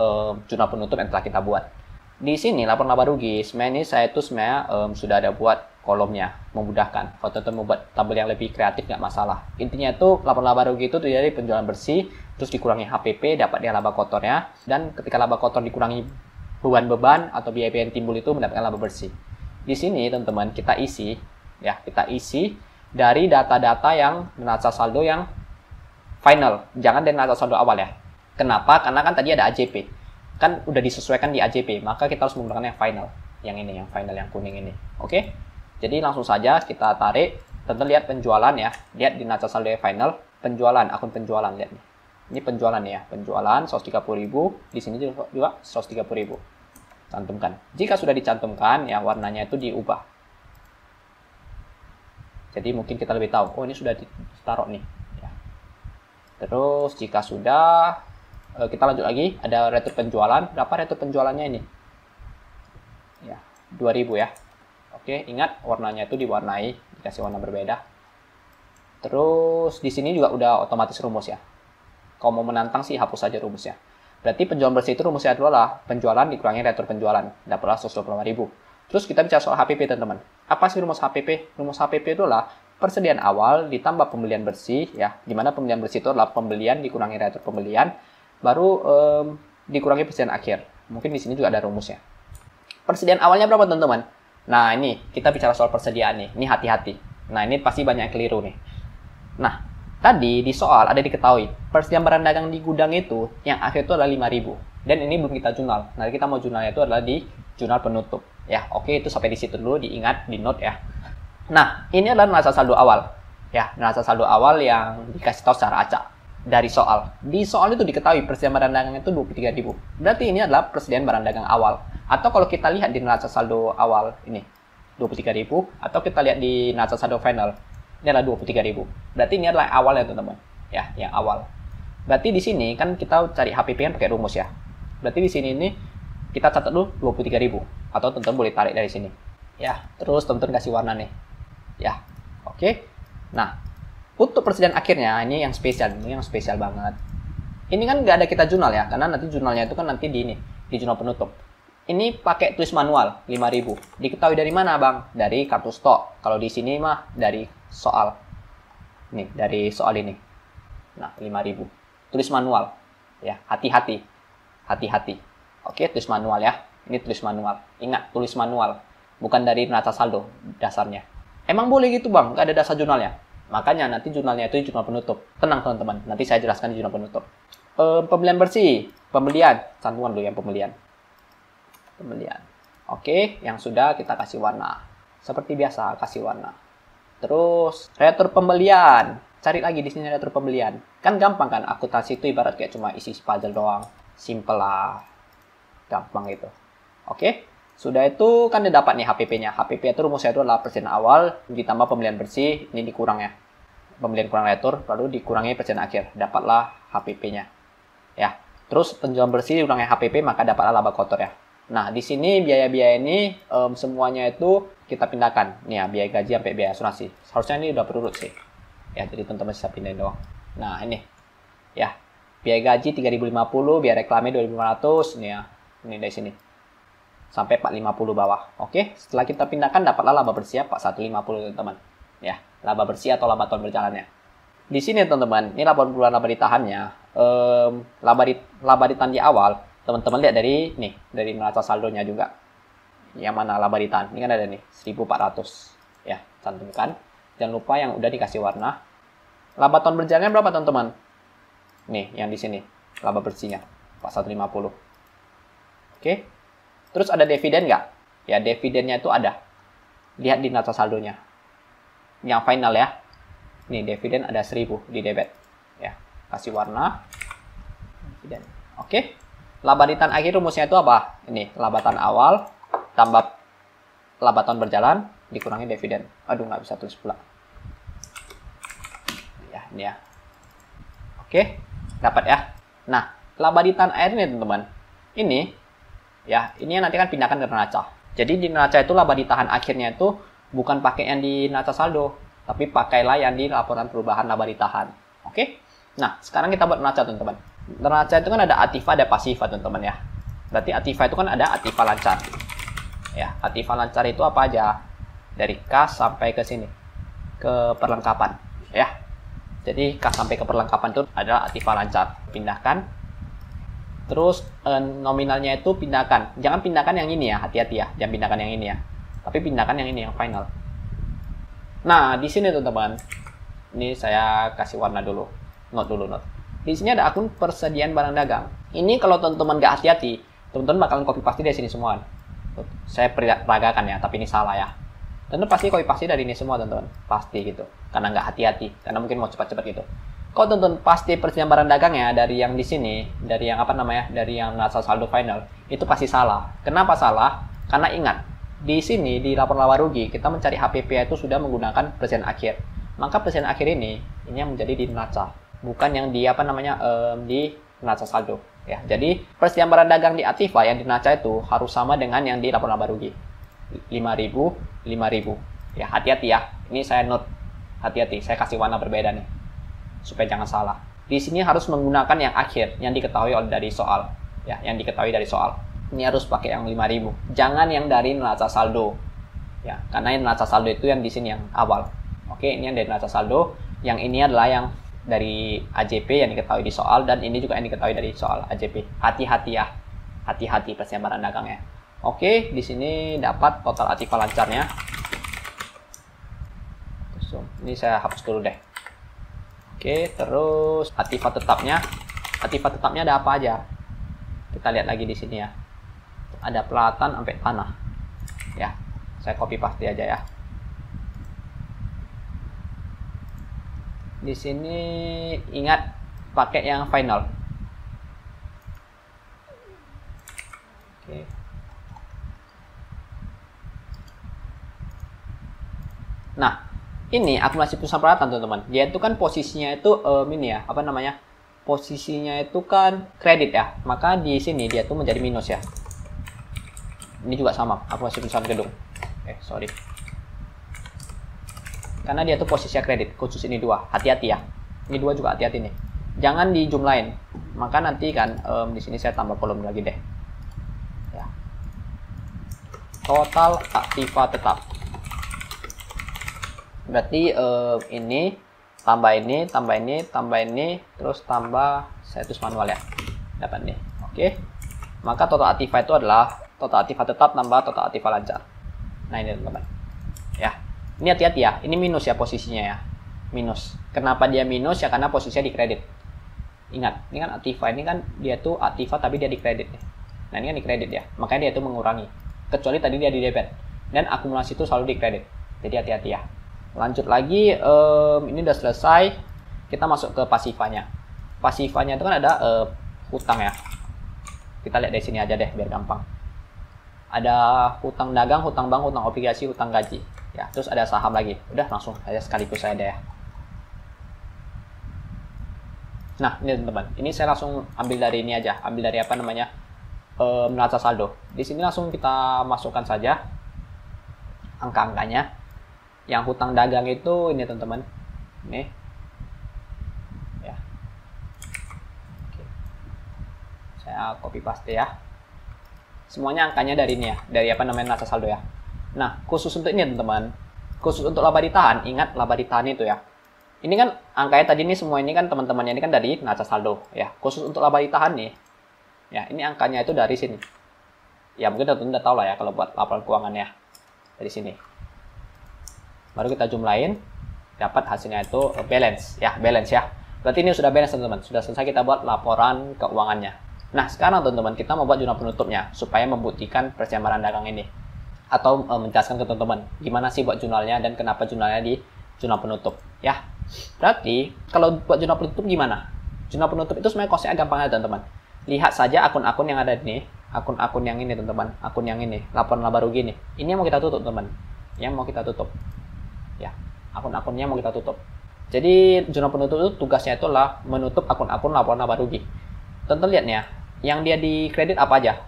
jurnal penutup yang telah kita buat. Di sini laporan laba rugi, sebenarnya saya sudah ada buat kolomnya, memudahkan. Kalau teman-teman membuat tabel yang lebih kreatif nggak masalah. Intinya itu laporan laba rugi itu terjadi penjualan bersih, terus dikurangi HPP, dapat dia laba kotornya, dan ketika laba kotor dikurangi beban-beban atau biaya yang timbul itu mendapatkan laba bersih. Di sini teman-teman kita isi dari data-data yang neraca saldo yang final, jangan dari neraca saldo awal ya. Kenapa? Karena kan tadi ada AJP. Kan udah disesuaikan di AJP, maka kita harus menggunakan yang final. Yang ini, yang final, yang kuning ini. Oke? Jadi langsung saja kita tarik. Tentu lihat penjualan ya. Lihat di neraca saldo final, penjualan, akun penjualan, lihat nih. Ini penjualan ya, penjualan 130.000, di sini juga 130.000. Cantumkan. Jika sudah dicantumkan, ya warnanya itu diubah. Jadi mungkin kita lebih tahu, oh ini sudah ditaruh nih. Ya. Terus jika sudah, kita lanjut lagi, ada retur penjualan. Berapa retur penjualannya ini? Ya, 2.000 ya. Oke, ingat warnanya itu diwarnai, dikasih warna berbeda. Terus di sini juga udah otomatis rumus ya. Kalau mau menantang sih hapus saja rumusnya. Berarti penjualan bersih itu rumusnya adalah penjualan dikurangi retur penjualan, dapatlah 125.000. Terus kita bicara soal HPP teman-teman. Apa sih rumus HPP? Rumus HPP itu adalah persediaan awal ditambah pembelian bersih ya. Dimana pembelian bersih itu adalah pembelian dikurangi retur pembelian, baru dikurangi persediaan akhir. Mungkin di sini juga ada rumusnya. Persediaan awalnya berapa teman-teman? Nah ini kita bicara soal persediaan nih. Ini hati-hati. Nah ini pasti banyak yang keliru nih. Nah tadi di soal ada diketahui persediaan barang dagang di gudang itu yang akhir itu adalah 5.000. Dan ini belum kita jurnal. Nanti kita mau jurnalnya itu adalah di jurnal penutup. Ya, oke itu sampai di situ dulu, diingat di note ya. Nah, ini adalah neraca saldo awal. Ya, neraca saldo awal yang dikasih tahu secara acak dari soal. Di soal itu diketahui persediaan barang dagang itu 23.000. Berarti ini adalah persediaan barang dagang awal. Atau kalau kita lihat di neraca saldo awal ini 23.000 atau kita lihat di neraca saldo final ini adalah 23.000. Berarti ini adalah awal ya, teman-teman. Ya, yang awal. Berarti di sini kan kita cari HPP kan pakai rumus ya. Berarti di sini ini kita catat dulu 23.000. Atau teman-teman boleh tarik dari sini. Ya, terus teman-teman kasih warna nih. Ya, oke. Nah, untuk persediaan akhirnya, ini yang spesial. Ini yang spesial banget. Ini kan nggak ada kita jurnal ya, karena nanti jurnalnya itu kan nanti di ini, di jurnal penutup. Ini pakai tulis manual, 5.000. Diketahui dari mana, Bang? Dari kartu stok. Kalau di sini mah dari soal. Nih, dari soal ini. Nah, 5.000. Tulis manual. Ya, hati-hati. Hati-hati. Oke, tulis manual ya. Ini tulis manual. Ingat, tulis manual. Bukan dari neraca saldo dasarnya. Emang boleh gitu, Bang? Nggak ada dasar jurnalnya? Makanya nanti jurnalnya itu jurnal penutup. Tenang, teman-teman. Nanti saya jelaskan di jurnal penutup. Pembelian bersih. Pembelian. Cantuman dulu yang pembelian. Pembelian. Oke, yang sudah kita kasih warna. Seperti biasa, kasih warna. Terus, retur pembelian. Cari lagi di sini retur pembelian. Kan gampang kan? Akuntansi itu ibarat kayak cuma isi puzzle doang. Simple lah. Gampang gitu. Oke, sudah itu kan didapat nih HPP-nya. HPP itu rumusnya itu adalah persediaan awal ditambah pembelian bersih, ini dikurang ya. Pembelian kurang retur, lalu dikurangi persediaan akhir. Dapatlah HPP-nya. Ya, terus penjualan bersih dikurangi HPP, maka dapatlah laba kotor ya. Nah, di sini biaya-biaya ini semuanya itu kita pindahkan. Nih ya, biaya gaji sampai biaya asuransi. Seharusnya ini udah berurut sih. Ya, jadi teman-teman bisa pindahin doang. Nah, ini. Ya, biaya gaji 3.050, biaya reklamnya 2.500, ini ya. Ini dari sini. Sampai 450 bawah. Oke, setelah kita pindahkan dapatlah laba bersih 4150 teman-teman. Ya, laba bersih atau laba tahun berjalannya. Di sini teman-teman, ini laporan bulan laba ditahannya. Laba ditahan di awal, teman-teman lihat dari nih, dari neraca saldonya juga. Yang mana laba ditahan? Ini kan ada nih 1.400. Ya, cantumkan. Jangan lupa yang udah dikasih warna. Laba tahun berjalannya berapa teman-teman? Nih, yang di sini. Laba bersihnya 4150. Oke. Terus ada dividen nggak? Ya, dividennya itu ada. Lihat di neraca saldonya. Yang final ya. Nih, dividen ada 1.000 di debit. Ya, kasih warna. Dividen. Oke. Laba ditahan akhir rumusnya itu apa? Ini, laba tahun awal tambah laba tahun berjalan dikurangi dividen. Aduh, nggak bisa tulis pula. Ya, ini ya. Oke, dapat ya. Nah, laba ditahan akhir ini teman-teman. Ini ya, ini yang nanti kan pindahkan ke neraca. Jadi di neraca itu laba ditahan akhirnya itu bukan pakai yang di neraca saldo, tapi pakailah yang di laporan perubahan laba ditahan. Oke? Nah, sekarang kita buat neraca, teman-teman. Neraca itu kan ada aktiva, ada pasiva, teman-teman ya. Berarti aktiva itu kan ada aktiva lancar. Ya, aktiva lancar itu apa aja? Dari kas sampai ke sini. Ke perlengkapan, ya. Jadi kas sampai ke perlengkapan itu adalah aktiva lancar. Pindahkan. Terus nominalnya itu pindahkan. Jangan pindahkan yang ini ya, hati-hati ya. Jangan pindahkan yang ini ya. Tapi pindahkan yang ini, yang final. Nah, di sini teman-teman. Ini saya kasih warna dulu. Note dulu, note. Di sini ada akun persediaan barang dagang. Ini kalau teman-teman nggak hati-hati, teman-teman bakalan copy paste dari sini semua. Saya peragakan ya, tapi ini salah ya. Teman-teman pasti copy paste dari ini semua, teman-teman. Pasti gitu. Karena nggak hati-hati, karena mungkin mau cepat-cepat gitu. Kalau teman-teman pasti persediaan barang dagangnya dari yang di sini, dari yang apa namanya, dari yang neraca saldo final, itu pasti salah. Kenapa salah? Karena ingat, di sini di laporan laba rugi kita mencari HPP itu sudah menggunakan persediaan akhir. Maka persediaan akhir ini yang menjadi di neraca, bukan yang di apa namanya di neraca saldo. Ya, jadi persediaan barang dagang di Aktiva yang di neraca itu harus sama dengan yang di laporan laba rugi. 5.000, 5.000. Ya, hati-hati ya. Ini saya note. Hati-hati, saya kasih warna berbeda nih. Supaya jangan salah. Di sini harus menggunakan yang akhir, yang diketahui oleh dari soal. Ya, yang diketahui dari soal. Ini harus pakai yang 5.000. Jangan yang dari neraca saldo. Ya, karena yang neraca saldo itu yang di sini yang awal. Oke, ini yang dari neraca saldo. Yang ini adalah yang dari AJP yang diketahui di soal, dan ini juga yang diketahui dari soal AJP. Hati-hati ya. Hati-hati persediaan barang dagangnya. Oke, di sini dapat total Aktiva lancarnya. Ini saya hapus dulu deh. Oke, terus Aktiva tetapnya. Aktiva tetapnya ada apa aja? Kita lihat lagi di sini ya. Ada pelatan sampai tanah. Ya, saya copy paste aja ya. Di sini ingat pakai yang final. Oke. Nah, ini akumulasi perusahaan peralatan teman-teman. Dia itu kan posisinya itu ini ya, apa namanya? Posisinya itu kan kredit ya. Maka di sini dia tuh menjadi minus ya. Ini juga sama, akumulasi perusahaan gedung. Sorry. Karena dia tuh posisinya kredit, khusus ini 2. Hati-hati ya. Ini 2 juga hati-hati nih. Jangan dijumlahin. Maka nanti kan di sini saya tambah kolom lagi deh. Ya. Total Aktiva tetap. Berarti ini tambah ini, tambah ini, tambah ini, terus tambah saya tulis manual ya. Dapat nih. Oke. Maka total Aktiva itu adalah total Aktiva tetap tambah total Aktiva lancar. Nah, ini teman-teman. Ya. Ini hati-hati ya. Ini minus ya posisinya ya. Minus. Kenapa dia minus ya? Karena posisinya di kredit. Ingat, ini kan Aktiva, ini kan dia tuh Aktiva tapi dia di kredit nih. Nah, ini kan di kredit ya. Makanya dia tuh mengurangi. Kecuali tadi dia di debit. Dan akumulasi itu selalu di kredit. Jadi hati-hati ya. Lanjut lagi, ini udah selesai. Kita masuk ke pasifanya. Pasifanya itu kan ada hutang ya. Kita lihat dari sini aja deh biar gampang. Ada hutang dagang, hutang bank, hutang obligasi, hutang gaji. Ya, terus ada saham lagi. Udah langsung aja sekaligus saya deh ya. Nah, ini teman-teman. Ini saya langsung ambil dari ini aja. Ambil dari apa namanya? Neraca saldo. Di sini langsung kita masukkan saja angka-angkanya. Yang hutang dagang itu ini teman-teman. Ini. Ya. Oke. Saya copy paste ya. Semuanya angkanya dari ini ya, dari apa namanya neraca saldo ya. Nah, khusus untuk ini teman-teman. Khusus untuk laba ditahan, ingat laba ditahan itu ya. Ini kan angkanya tadi ini semua ini kan teman-temannya ini kan dari neraca saldo ya. Khusus untuk laba ditahan nih. Ya, ini angkanya itu dari sini. Ya, mungkin teman-teman udah tahu lah ya kalau buat laporan keuangannya. Dari sini. Baru kita jumlahin, dapat hasilnya itu balance ya. Berarti ini sudah balance teman-teman. Sudah selesai kita buat laporan keuangannya. Nah, sekarang teman-teman kita mau buat jurnal penutupnya supaya membuktikan persediaan barang dagang ini. Atau menjelaskan ke teman-teman gimana sih buat jurnalnya dan kenapa jurnalnya di jurnal penutup ya. Berarti kalau buat jurnal penutup gimana? Jurnal penutup itu sebenarnya konsepnya gampang aja teman-teman. Lihat saja akun-akun yang ada ini, akun-akun yang ini teman-teman, akun yang ini, laporan laba rugi ini. Ini yang mau kita tutup teman. Yang mau kita tutup. Ya, akun-akunnya mau kita tutup. Jadi jurnal penutup itu tugasnya itu adalah menutup akun-akun laporan laba rugi. Tonton lihat nih ya, yang dia di kredit apa aja?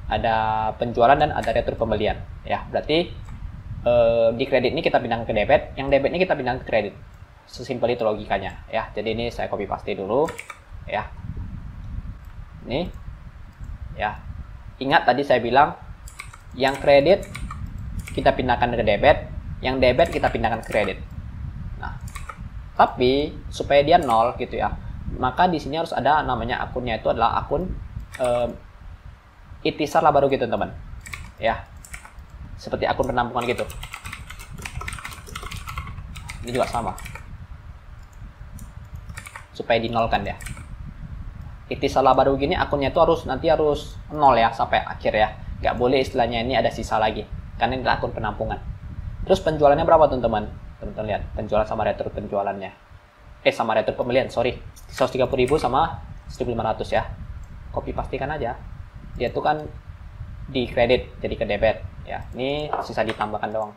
Ada penjualan dan ada retur pembelian. Ya, berarti di kredit ini kita pindahkan ke debit, yang debit ini kita pindahkan ke kredit. Sesimpel itu logikanya. Ya, jadi ini saya copy paste dulu. Ya, ini. Ya, ingat tadi saya bilang yang kredit kita pindahkan ke debit. Yang debit kita pindahkan ke kredit. Nah, tapi supaya dia nol gitu ya, maka di sini harus ada namanya akunnya itu adalah akun ikhtisar laba rugi teman-teman. Ya, seperti akun penampungan gitu. Ini juga sama. supaya dinolkan ya. Ikhtisar laba rugi ini akunnya itu nanti harus 0 ya sampai akhir ya. Nggak boleh istilahnya ini ada sisa lagi, karena ini adalah akun penampungan. Terus penjualannya berapa teman-teman? Teman-teman lihat penjualan sama retur penjualannya. Sama retur pembelian, sorry. 130.000 sama 1.500 ya. Copy pastikan aja. Dia tuh kan di kredit jadi ke debit ya. Ini sisa ditambahkan doang.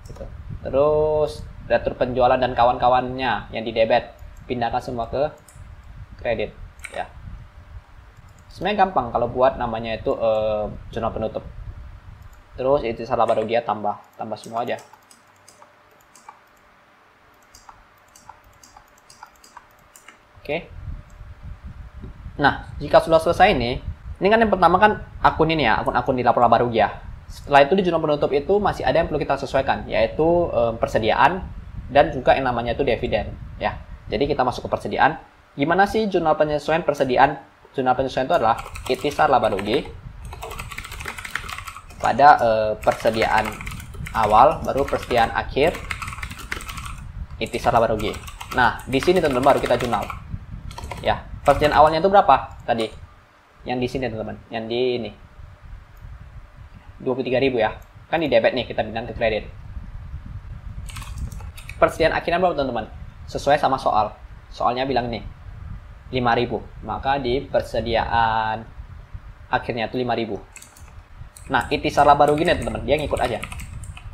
Gitu. Terus retur penjualan dan kawan-kawannya yang di debit pindahkan semua ke kredit ya. Sebenarnya gampang kalau buat namanya itu jurnal penutup. Terus ikhtisar laba rugi ya, tambah semua aja. Oke. Nah, jika sudah selesai ini kan yang pertama kan akun ini ya, akun di laporan laba rugi ya. Setelah itu di jurnal penutup itu masih ada yang perlu kita sesuaikan, yaitu persediaan dan juga yang namanya itu dividen ya. Jadi kita masuk ke persediaan. Gimana sih jurnal penyesuaian persediaan? Jurnal penyesuaian itu adalah ikhtisar laba rugi pada persediaan awal, baru persediaan akhir, ikhtisar laba rugi. Nah, di sini teman-teman baru kita jurnal. Ya, persediaan awalnya itu berapa tadi? Yang di sini teman-teman, yang di ini 23.000 ya. Kan di debit nih, kita pindah ke kredit. Persediaan akhirnya berapa teman-teman? Sesuai sama soal. Soalnya bilang nih 5.000, maka di persediaan akhirnya itu 5.000. Nah, ikhtisar laba rugi nih teman-teman, dia ngikut aja.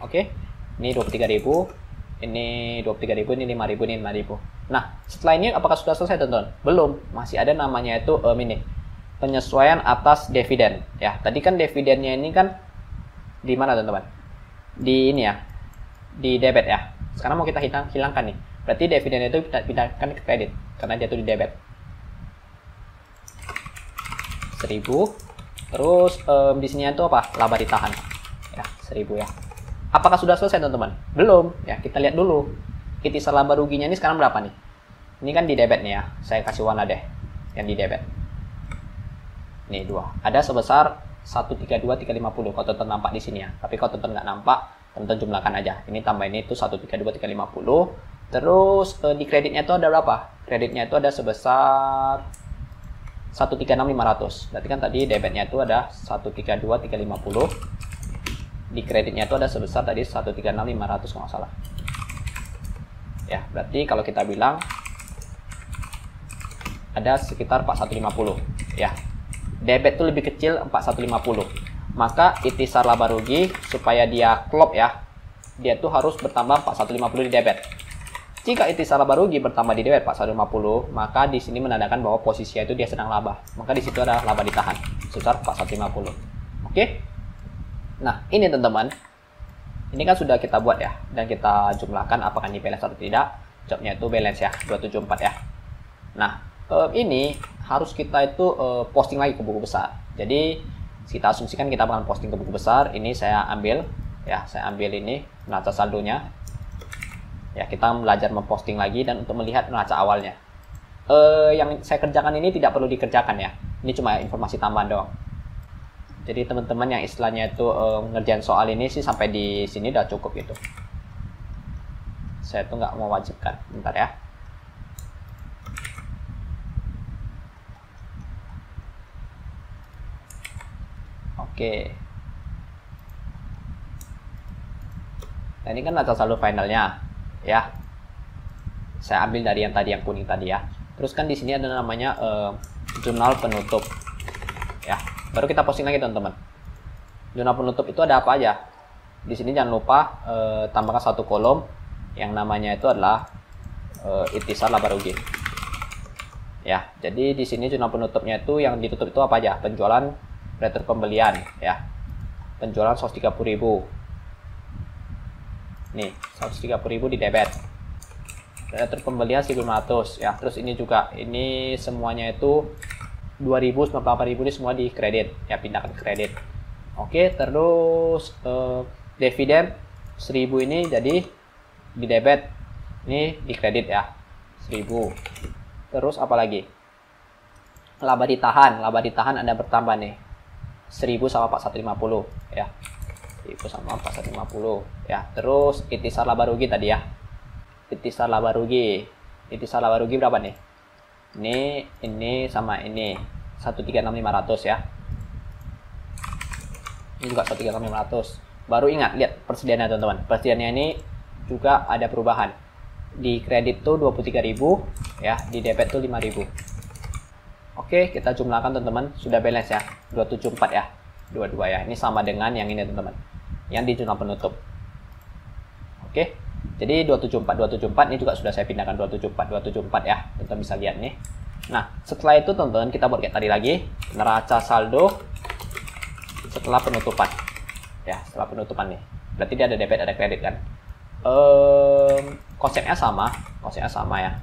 Oke, ini 23.000, ini 23.000, ini 5.000, ini 5.000. Nah, setelah ini apakah sudah selesai teman-teman? Belum, masih ada namanya itu ini penyesuaian atas dividen ya. Tadi kan dividennya ini kan di mana teman-teman? Di ini ya, di debit ya. Sekarang mau kita hilangkan nih. Berarti dividennya itu kita pindahkan ke kredit karena dia itu di debit. 1.000. Terus di sini itu apa? Laba ditahan. Ya, 1.000 ya. Apakah sudah selesai teman-teman? Belum. Ya, kita lihat dulu. Ikhtisar laba ruginya ini sekarang berapa nih? Ini kan di debit nih ya. Saya kasih warna deh yang di debit. Nih 2. Ada sebesar 132.350 kalau teman nampak di sini ya. Tapi kalau teman nggak nampak, teman jumlahkan aja. Ini tambah ini itu 132.350. Terus di kreditnya itu ada berapa? Kreditnya itu ada sebesar 136.500. Berarti kan tadi debitnya itu ada 132.350. Di kreditnya itu ada sebesar tadi 136.500 kalau nggak salah. Ya, berarti kalau kita bilang ada sekitar 4150 ya. Debit itu lebih kecil 4150. Maka ikhtisar laba rugi supaya dia klop ya, dia tuh harus bertambah 4150 di debit. Jika ikhtisar laba rugi bertambah di debit 4150, maka di sini menandakan bahwa posisinya itu dia sedang laba. Maka di situ ada laba ditahan sebesar 4150. Oke? Nah, ini teman-teman. Ini kan sudah kita buat ya, dan kita jumlahkan apakah ini balance atau tidak. Jawabnya itu balance ya, 274 ya. Nah, ini harus kita itu posting lagi ke buku besar. Jadi kita asumsikan kita akan posting ke buku besar. Ini saya ambil ya, saya ambil ini neraca saldonya. Ya, kita belajar memposting lagi dan untuk melihat neraca awalnya. Yang saya kerjakan ini tidak perlu dikerjakan ya. Ini cuma informasi tambahan doang. Jadi teman-teman yang istilahnya itu ngerjain soal ini sih sampai di sini udah cukup gitu. Saya tuh nggak mewajibkan. Bentar ya. Oke. Nah, ini kan neraca saldo finalnya ya. Saya ambil dari yang tadi, yang kuning tadi ya. Terus kan di sini ada namanya jurnal penutup ya. Baru kita posting lagi teman-teman. Jurnal penutup itu ada apa aja? Di sini jangan lupa tambahkan satu kolom yang namanya itu adalah ikhtisar laba rugi. Ya, jadi di sini jurnal penutupnya itu yang ditutup itu apa aja? Penjualan, retur pembelian ya. Penjualan 130.000. Nih, 130.000 di debit. Retur pembelian 1.500 ya. Terus ini juga, ini semuanya itu 2.000, 98.000 ini semua di kredit ya, pindahkan ke kredit. Oke, terus dividen 1.000 ini jadi di debit, ini di kredit ya, 1.000. Terus apa lagi? Laba ditahan ada bertambah nih, 1.000 sama 4150 ya, 1.000 sama 4150 ya. Terus ikhtisar laba rugi tadi ya, ikhtisar laba rugi Intisar laba rugi berapa nih? Ini sama ini 136.500 ya. Ini juga 136.500. Baru ingat, lihat persediaannya teman-teman. Persediaannya ini juga ada perubahan. Di kredit tuh 23.000 ya, di debit tuh 5.000. Oke, kita jumlahkan teman-teman, sudah balance ya. 274 ya. Dua-dua ya. Ini sama dengan yang ini teman-teman. Yang di jurnal penutup. Oke. Jadi 274 ini juga sudah saya pindahkan 274 ya. Teman-teman bisa lihat nih. Nah, setelah itu teman-teman kita buat kayak tadi lagi, neraca saldo setelah penutupan. Ya, setelah penutupan nih. Berarti dia ada debit, ada kredit kan. Konsepnya sama ya.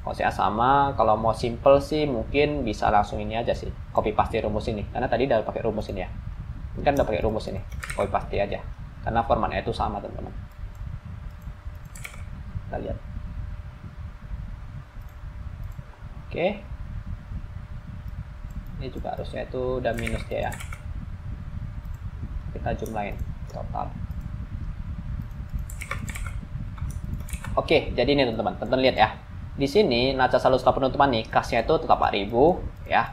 Konsepnya sama. Kalau mau simple sih mungkin bisa langsung ini aja sih, copy paste rumus ini. Karena tadi udah pakai rumus ini ya. Ini kan udah pakai rumus ini, copy paste aja. Karena formatnya itu sama teman-teman. Kita lihat. Oke. Ini juga harusnya itu udah minus dia ya. Kita jumlahin total. Oke, jadi ini teman-teman. Teman-teman lihat ya. Di sini neraca saldo setelah penutupan nih, kasnya itu tetap 4.000 ya.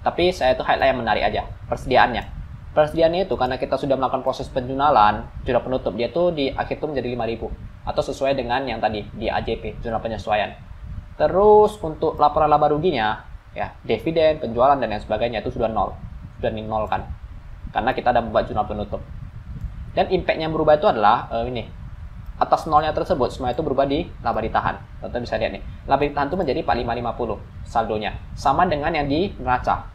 Tapi saya itu highlight yang menarik aja, persediaannya. Persediaannya itu karena kita sudah melakukan proses penjualan, jurnal penutup dia tuh di akhir itu menjadi 5.000 atau sesuai dengan yang tadi di AJP, jurnal penyesuaian. Terus untuk laporan laba ruginya ya, dividen, penjualan dan lain sebagainya itu sudah nol. Sudah nol kan. Karena kita ada membuat jurnal penutup. Dan impact-nya yang berubah itu adalah ini. Atas nolnya tersebut semua itu berubah di laba ditahan. Teman-teman bisa lihat nih. Laba ditahan itu menjadi 4550 saldonya. Sama dengan yang di neraca.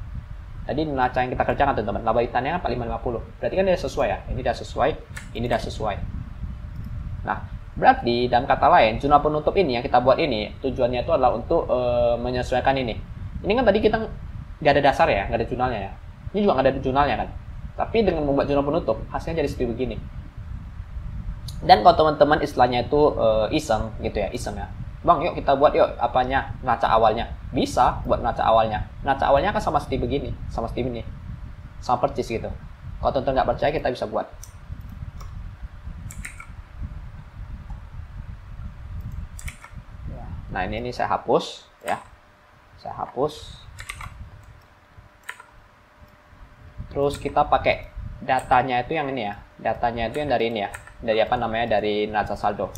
Tadi neraca yang kita kerjakan teman-teman, laba ditahannya 4550. Berarti kan dia sesuai ya. Ini sudah sesuai, ini sudah sesuai. Nah, berarti dalam kata lain, jurnal penutup ini yang kita buat ini tujuannya itu adalah untuk menyesuaikan ini. Ini kan tadi kita nggak ada dasar ya, nggak ada jurnalnya ya. Ini juga nggak ada jurnalnya kan. Tapi dengan membuat jurnal penutup, hasilnya jadi seperti begini. Dan kalau teman-teman istilahnya itu iseng gitu ya, iseng ya. Bang, yuk kita buat yuk apanya neraca awalnya. Bisa buat neraca awalnya. Neraca awalnya kan sama seperti begini, sama seperti ini. Sama persis gitu. Kalau teman-teman nggak percaya kita bisa buat. Nah, ini saya hapus ya. Saya hapus. Terus kita pakai datanya itu yang ini ya. Datanya itu yang dari ini ya. Dari apa namanya, dari neraca saldo.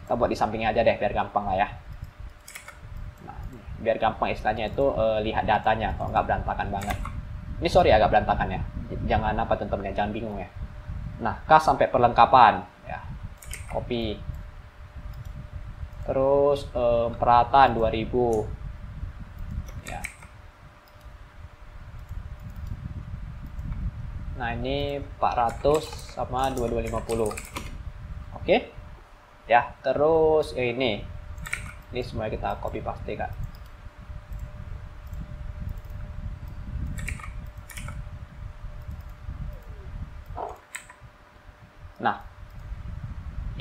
Kita buat di sampingnya aja deh biar gampang lah ya. Nah, biar gampang istilahnya itu lihat datanya, kalau nggak berantakan banget. Ini sorry agak berantakan ya. Jangan apa teman-teman ya, jangan bingung ya. Nah, kas sampai perlengkapan ya. Copy. Terus perataan 2000 ya. Nah, ini 400 sama 2250. Oke. Ya, terus ini semuanya kita copy paste kan. Nah,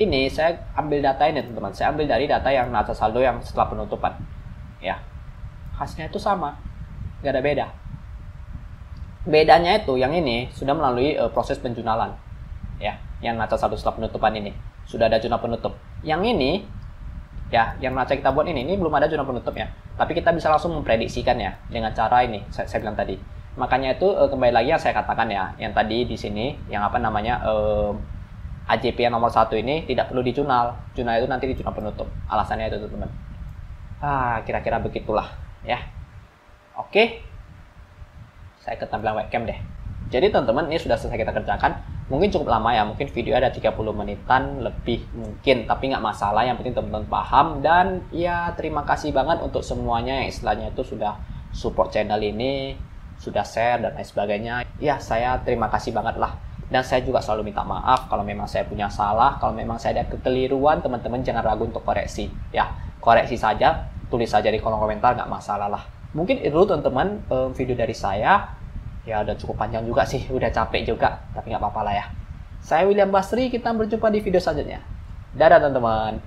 ini saya ambil data ini teman-teman. Saya ambil dari data yang neraca saldo yang setelah penutupan. Ya. Hasilnya itu sama. Nggak ada beda. Bedanya itu yang ini sudah melalui proses penjualan. Ya, yang neraca saldo setelah penutupan ini sudah ada jurnal penutup. Yang ini ya, yang neraca kita buat ini belum ada jurnal penutup ya. Tapi kita bisa langsung memprediksikan ya dengan cara ini saya bilang tadi. Makanya itu kembali lagi yang saya katakan ya, yang tadi di sini yang apa namanya AJP yang nomor 1 ini tidak perlu di jurnal. Jurnal itu nanti di jurnal penutup. Alasannya itu teman-teman. Kira-kira begitulah ya. Oke. Saya ke tampilan webcam deh. Jadi teman-teman, ini sudah selesai kita kerjakan. Mungkin cukup lama ya, mungkin video ada 30 menitan lebih mungkin, tapi nggak masalah, yang penting teman-teman paham. Dan ya terima kasih banget untuk semuanya yang istilahnya itu sudah support channel ini, sudah share dan lain sebagainya. Ya saya terima kasih banget lah. Dan saya juga selalu minta maaf kalau memang saya punya salah, kalau memang saya ada kekeliruan, teman-teman jangan ragu untuk koreksi. Ya, koreksi saja, tulis saja di kolom komentar, nggak masalah lah. Mungkin itu teman-teman video dari saya. Ya udah cukup panjang juga sih, udah capek juga, tapi nggak apa-apa lah ya. Saya William Basri, kita berjumpa di video selanjutnya. Dadah teman-teman.